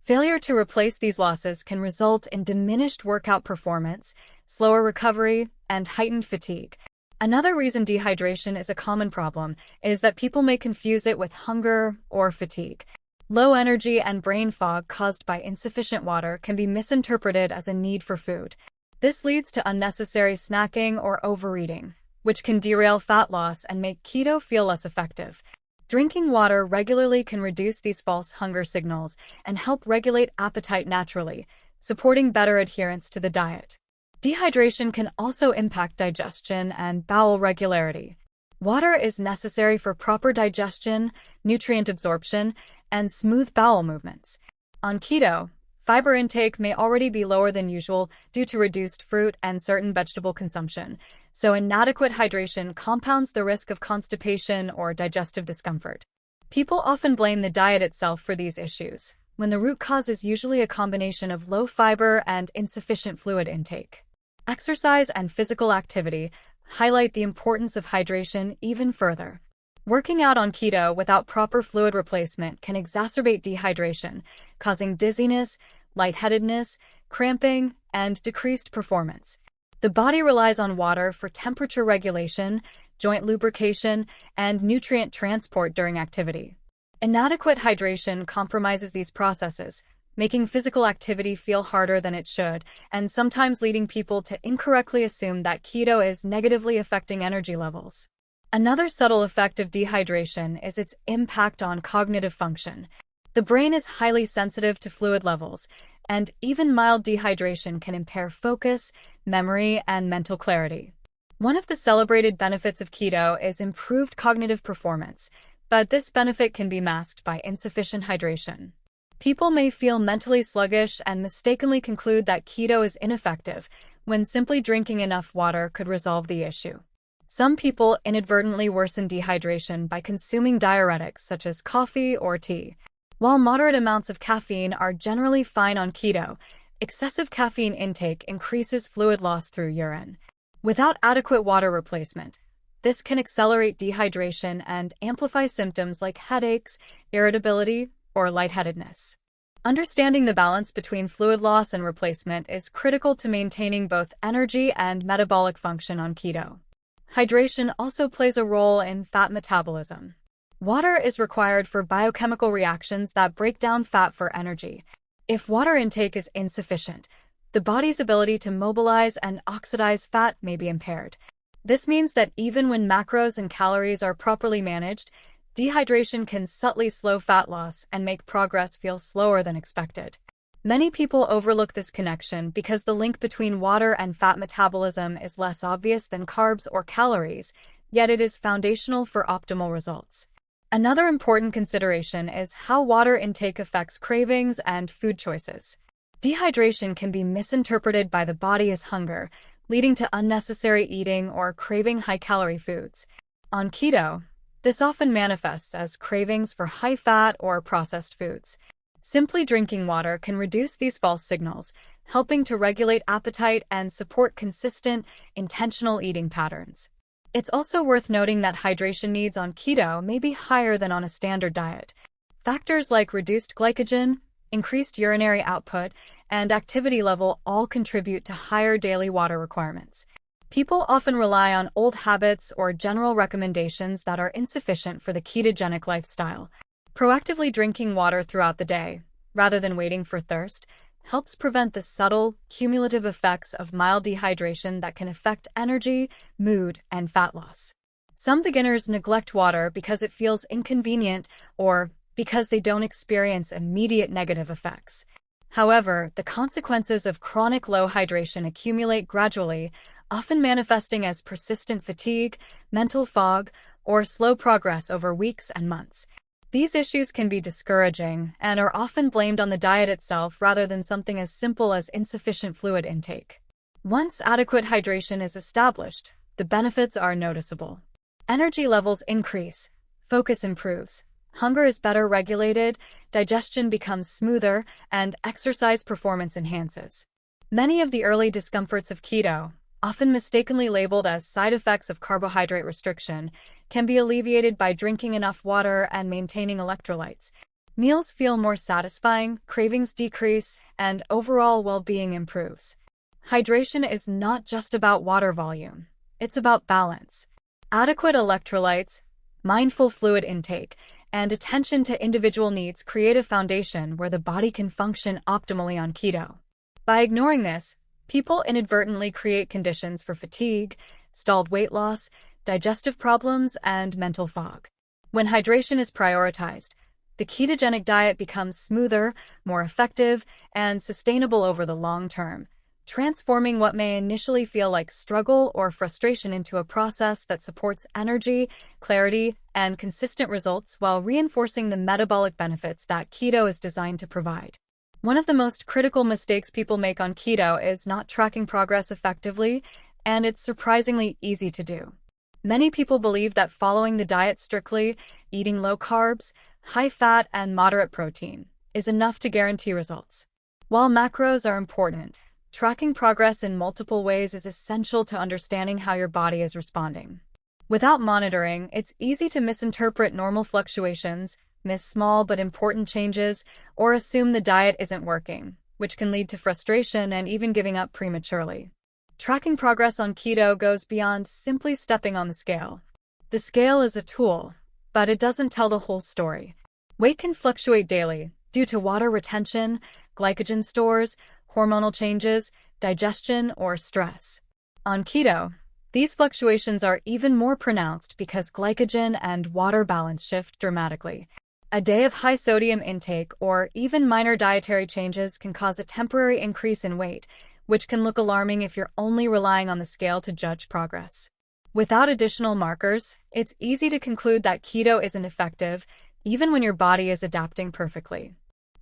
Failure to replace these losses can result in diminished workout performance, slower recovery, and heightened fatigue. Another reason dehydration is a common problem is that people may confuse it with hunger or fatigue. Low energy and brain fog caused by insufficient water can be misinterpreted as a need for food. This leads to unnecessary snacking or overeating, which can derail fat loss and make keto feel less effective. Drinking water regularly can reduce these false hunger signals and help regulate appetite naturally, supporting better adherence to the diet. Dehydration can also impact digestion and bowel regularity. Water is necessary for proper digestion, nutrient absorption, and smooth bowel movements. On keto, fiber intake may already be lower than usual due to reduced fruit and certain vegetable consumption, so inadequate hydration compounds the risk of constipation or digestive discomfort. People often blame the diet itself for these issues, when the root cause is usually a combination of low fiber and insufficient fluid intake. Exercise and physical activity highlight the importance of hydration even further. Working out on keto without proper fluid replacement can exacerbate dehydration, causing dizziness, lightheadedness, cramping, and decreased performance. The body relies on water for temperature regulation, joint lubrication, and nutrient transport during activity. Inadequate hydration compromises these processes, making physical activity feel harder than it should, and sometimes leading people to incorrectly assume that keto is negatively affecting energy levels. Another subtle effect of dehydration is its impact on cognitive function. The brain is highly sensitive to fluid levels, and even mild dehydration can impair focus, memory, and mental clarity. One of the celebrated benefits of keto is improved cognitive performance, but this benefit can be masked by insufficient hydration. People may feel mentally sluggish and mistakenly conclude that keto is ineffective, when simply drinking enough water could resolve the issue. Some people inadvertently worsen dehydration by consuming diuretics such as coffee or tea. While moderate amounts of caffeine are generally fine on keto, Excessive caffeine intake increases fluid loss through urine. Without adequate water replacement, this can accelerate dehydration and amplify symptoms like headaches, irritability, or lightheadedness. Understanding the balance between fluid loss and replacement is critical to maintaining both energy and metabolic function on keto. Hydration also plays a role in fat metabolism. Water is required for biochemical reactions that break down fat for energy. If water intake is insufficient, the body's ability to mobilize and oxidize fat may be impaired. This means that even when macros and calories are properly managed, dehydration can subtly slow fat loss and make progress feel slower than expected. Many people overlook this connection because the link between water and fat metabolism is less obvious than carbs or calories, yet it is foundational for optimal results. Another important consideration is how water intake affects cravings and food choices. Dehydration can be misinterpreted by the body as hunger, leading to unnecessary eating or craving high-calorie foods. On keto, this often manifests as cravings for high-fat or processed foods. Simply drinking water can reduce these false signals, helping to regulate appetite and support consistent, intentional eating patterns. It's also worth noting that hydration needs on keto may be higher than on a standard diet. Factors like reduced glycogen, increased urinary output, and activity level all contribute to higher daily water requirements. People often rely on old habits or general recommendations that are insufficient for the ketogenic lifestyle. Proactively drinking water throughout the day, rather than waiting for thirst, helps prevent the subtle, cumulative effects of mild dehydration that can affect energy, mood, and fat loss. Some beginners neglect water because it feels inconvenient or because they don't experience immediate negative effects. However, the consequences of chronic low hydration accumulate gradually, often manifesting as persistent fatigue, mental fog, or slow progress over weeks and months. These issues can be discouraging and are often blamed on the diet itself rather than something as simple as insufficient fluid intake. Once adequate hydration is established, the benefits are noticeable. Energy levels increase, focus improves, hunger is better regulated, digestion becomes smoother, and exercise performance enhances. Many of the early discomforts of keto, often mistakenly labeled as side effects of carbohydrate restriction, can be alleviated by drinking enough water and maintaining electrolytes. Meals feel more satisfying, cravings decrease, and overall well-being improves. Hydration is not just about water volume, it's about balance. Adequate electrolytes, mindful fluid intake, and attention to individual needs create a foundation where the body can function optimally on keto. By ignoring this, people inadvertently create conditions for fatigue, stalled weight loss, digestive problems, and mental fog. When hydration is prioritized, the ketogenic diet becomes smoother, more effective, and sustainable over the long term, transforming what may initially feel like struggle or frustration into a process that supports energy, clarity, and consistent results while reinforcing the metabolic benefits that keto is designed to provide. One of the most critical mistakes people make on keto is not tracking progress effectively, and it's surprisingly easy to do. Many people believe that following the diet strictly, eating low carbs, high fat, and moderate protein is enough to guarantee results. While macros are important, tracking progress in multiple ways is essential to understanding how your body is responding. Without monitoring, it's easy to misinterpret normal fluctuations, miss small but important changes, or assume the diet isn't working, which can lead to frustration and even giving up prematurely. Tracking progress on keto goes beyond simply stepping on the scale. The scale is a tool, but it doesn't tell the whole story. Weight can fluctuate daily due to water retention, glycogen stores, hormonal changes, digestion, or stress. On keto, these fluctuations are even more pronounced because glycogen and water balance shift dramatically. A day of high sodium intake or even minor dietary changes can cause a temporary increase in weight, which can look alarming if you're only relying on the scale to judge progress. Without additional markers, it's easy to conclude that keto isn't effective, even when your body is adapting perfectly.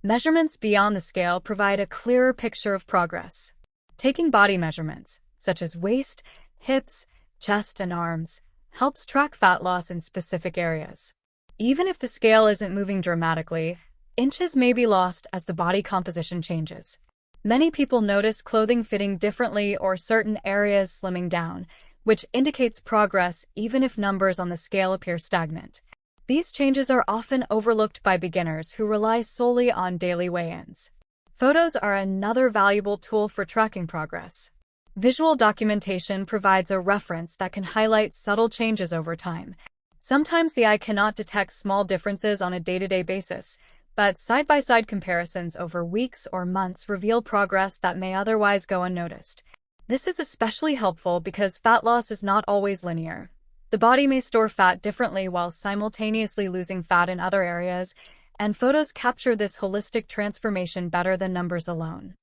Measurements beyond the scale provide a clearer picture of progress. Taking body measurements, such as waist, hips, chest, and arms, helps track fat loss in specific areas. Even if the scale isn't moving dramatically, inches may be lost as the body composition changes. Many people notice clothing fitting differently or certain areas slimming down, which indicates progress even if numbers on the scale appear stagnant. These changes are often overlooked by beginners who rely solely on daily weigh-ins. Photos are another valuable tool for tracking progress. Visual documentation provides a reference that can highlight subtle changes over time. Sometimes the eye cannot detect small differences on a day-to-day basis, but side-by-side comparisons over weeks or months reveal progress that may otherwise go unnoticed. This is especially helpful because fat loss is not always linear. The body may store fat differently while simultaneously losing fat in other areas, and photos capture this holistic transformation better than numbers alone.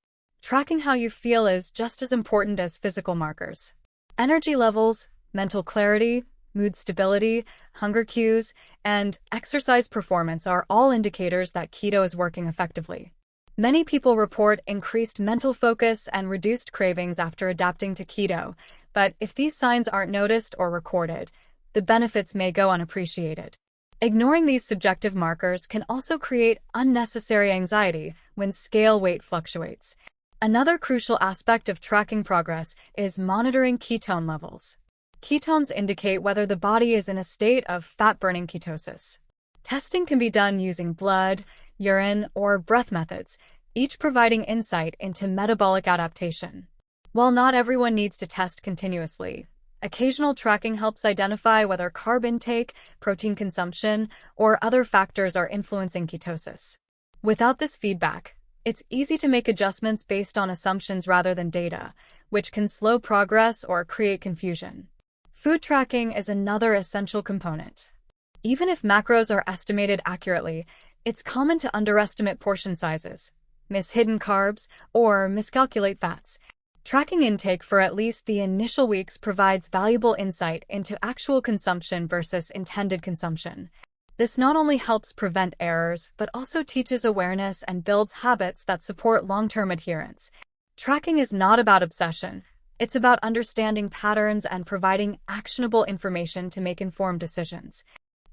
Tracking how you feel is just as important as physical markers. Energy levels, mental clarity, mood stability, hunger cues, and exercise performance are all indicators that keto is working effectively. Many people report increased mental focus and reduced cravings after adapting to keto, but if these signs aren't noticed or recorded, the benefits may go unappreciated. Ignoring these subjective markers can also create unnecessary anxiety when scale weight fluctuates. Another crucial aspect of tracking progress is monitoring ketone levels. Ketones indicate whether the body is in a state of fat-burning ketosis. Testing can be done using blood, urine, or breath methods, each providing insight into metabolic adaptation. While not everyone needs to test continuously, occasional tracking helps identify whether carb intake, protein consumption, or other factors are influencing ketosis. Without this feedback, it's easy to make adjustments based on assumptions rather than data, which can slow progress or create confusion. Food tracking is another essential component. Even if macros are estimated accurately, it's common to underestimate portion sizes, miss hidden carbs, or miscalculate fats. Tracking intake for at least the initial weeks provides valuable insight into actual consumption versus intended consumption. This not only helps prevent errors, but also teaches awareness and builds habits that support long-term adherence. Tracking is not about obsession. It's about understanding patterns and providing actionable information to make informed decisions.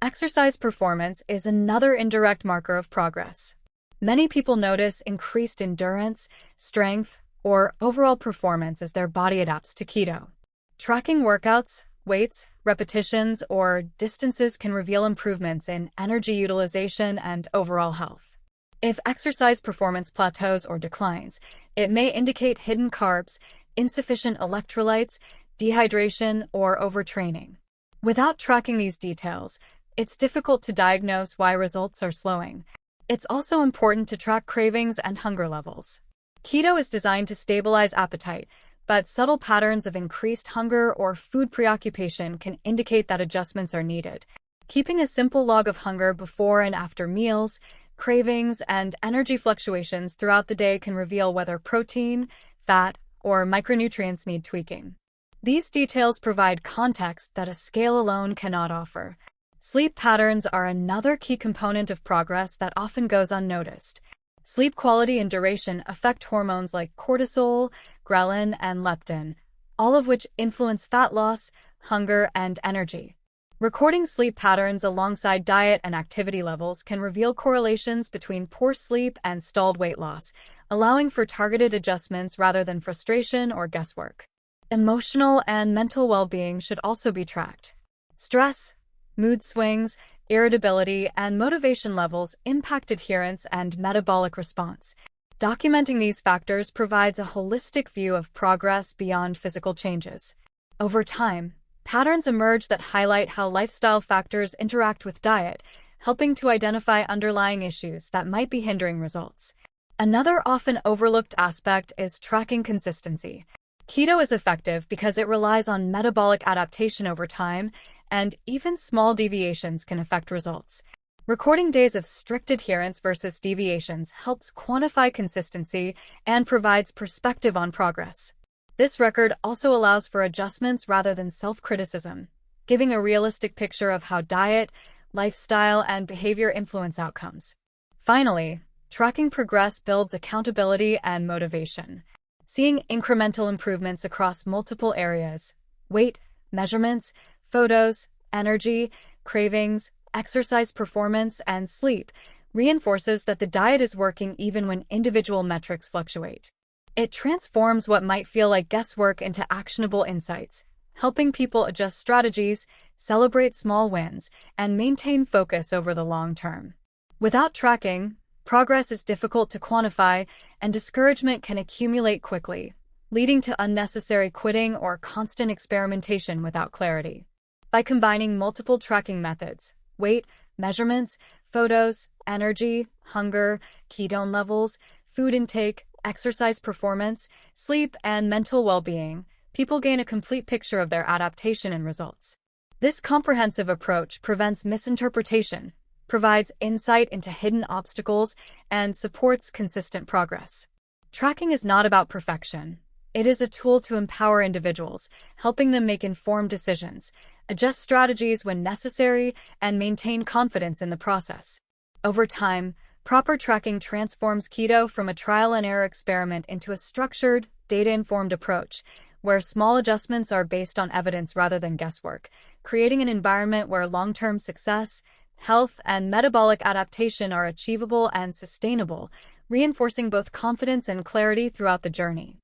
Exercise performance is another indirect marker of progress. Many people notice increased endurance, strength, or overall performance as their body adapts to keto. Tracking workouts, weights, repetitions, or distances can reveal improvements in energy utilization and overall health. If exercise performance plateaus or declines, it may indicate hidden carbs, insufficient electrolytes, dehydration, or overtraining. Without tracking these details, it's difficult to diagnose why results are slowing. It's also important to track cravings and hunger levels. Keto is designed to stabilize appetite, but subtle patterns of increased hunger or food preoccupation can indicate that adjustments are needed. Keeping a simple log of hunger before and after meals, cravings, and energy fluctuations throughout the day can reveal whether protein, fat, or micronutrients need tweaking. These details provide context that a scale alone cannot offer. Sleep patterns are another key component of progress that often goes unnoticed. Sleep quality and duration affect hormones like cortisol, ghrelin, and leptin, all of which influence fat loss, hunger, and energy. Recording sleep patterns alongside diet and activity levels can reveal correlations between poor sleep and stalled weight loss, allowing for targeted adjustments rather than frustration or guesswork. Emotional and mental well-being should also be tracked. Stress, mood swings, irritability, and motivation levels impact adherence and metabolic response. Documenting these factors provides a holistic view of progress beyond physical changes. Over time, patterns emerge that highlight how lifestyle factors interact with diet, helping to identify underlying issues that might be hindering results. Another often overlooked aspect is tracking consistency. Keto is effective because it relies on metabolic adaptation over time, and even small deviations can affect results. Recording days of strict adherence versus deviations helps quantify consistency and provides perspective on progress. This record also allows for adjustments rather than self-criticism, giving a realistic picture of how diet, lifestyle, and behavior influence outcomes. Finally, tracking progress builds accountability and motivation. Seeing incremental improvements across multiple areas, weight, measurements, photos, energy, cravings, exercise performance, and sleep, reinforces that the diet is working even when individual metrics fluctuate. It transforms what might feel like guesswork into actionable insights, helping people adjust strategies, celebrate small wins, and maintain focus over the long term. Without tracking, progress is difficult to quantify, and discouragement can accumulate quickly, leading to unnecessary quitting or constant experimentation without clarity. By combining multiple tracking methods, weight, measurements, photos, energy, hunger, ketone levels, food intake, exercise performance, sleep, and mental well-being, people gain a complete picture of their adaptation and results. This comprehensive approach prevents misinterpretation, provides insight into hidden obstacles, and supports consistent progress. Tracking is not about perfection. It is a tool to empower individuals, helping them make informed decisions, adjust strategies when necessary, and maintain confidence in the process. Over time, proper tracking transforms keto from a trial-and-error experiment into a structured, data-informed approach, where small adjustments are based on evidence rather than guesswork, creating an environment where long-term success, health, and metabolic adaptation are achievable and sustainable, reinforcing both confidence and clarity throughout the journey.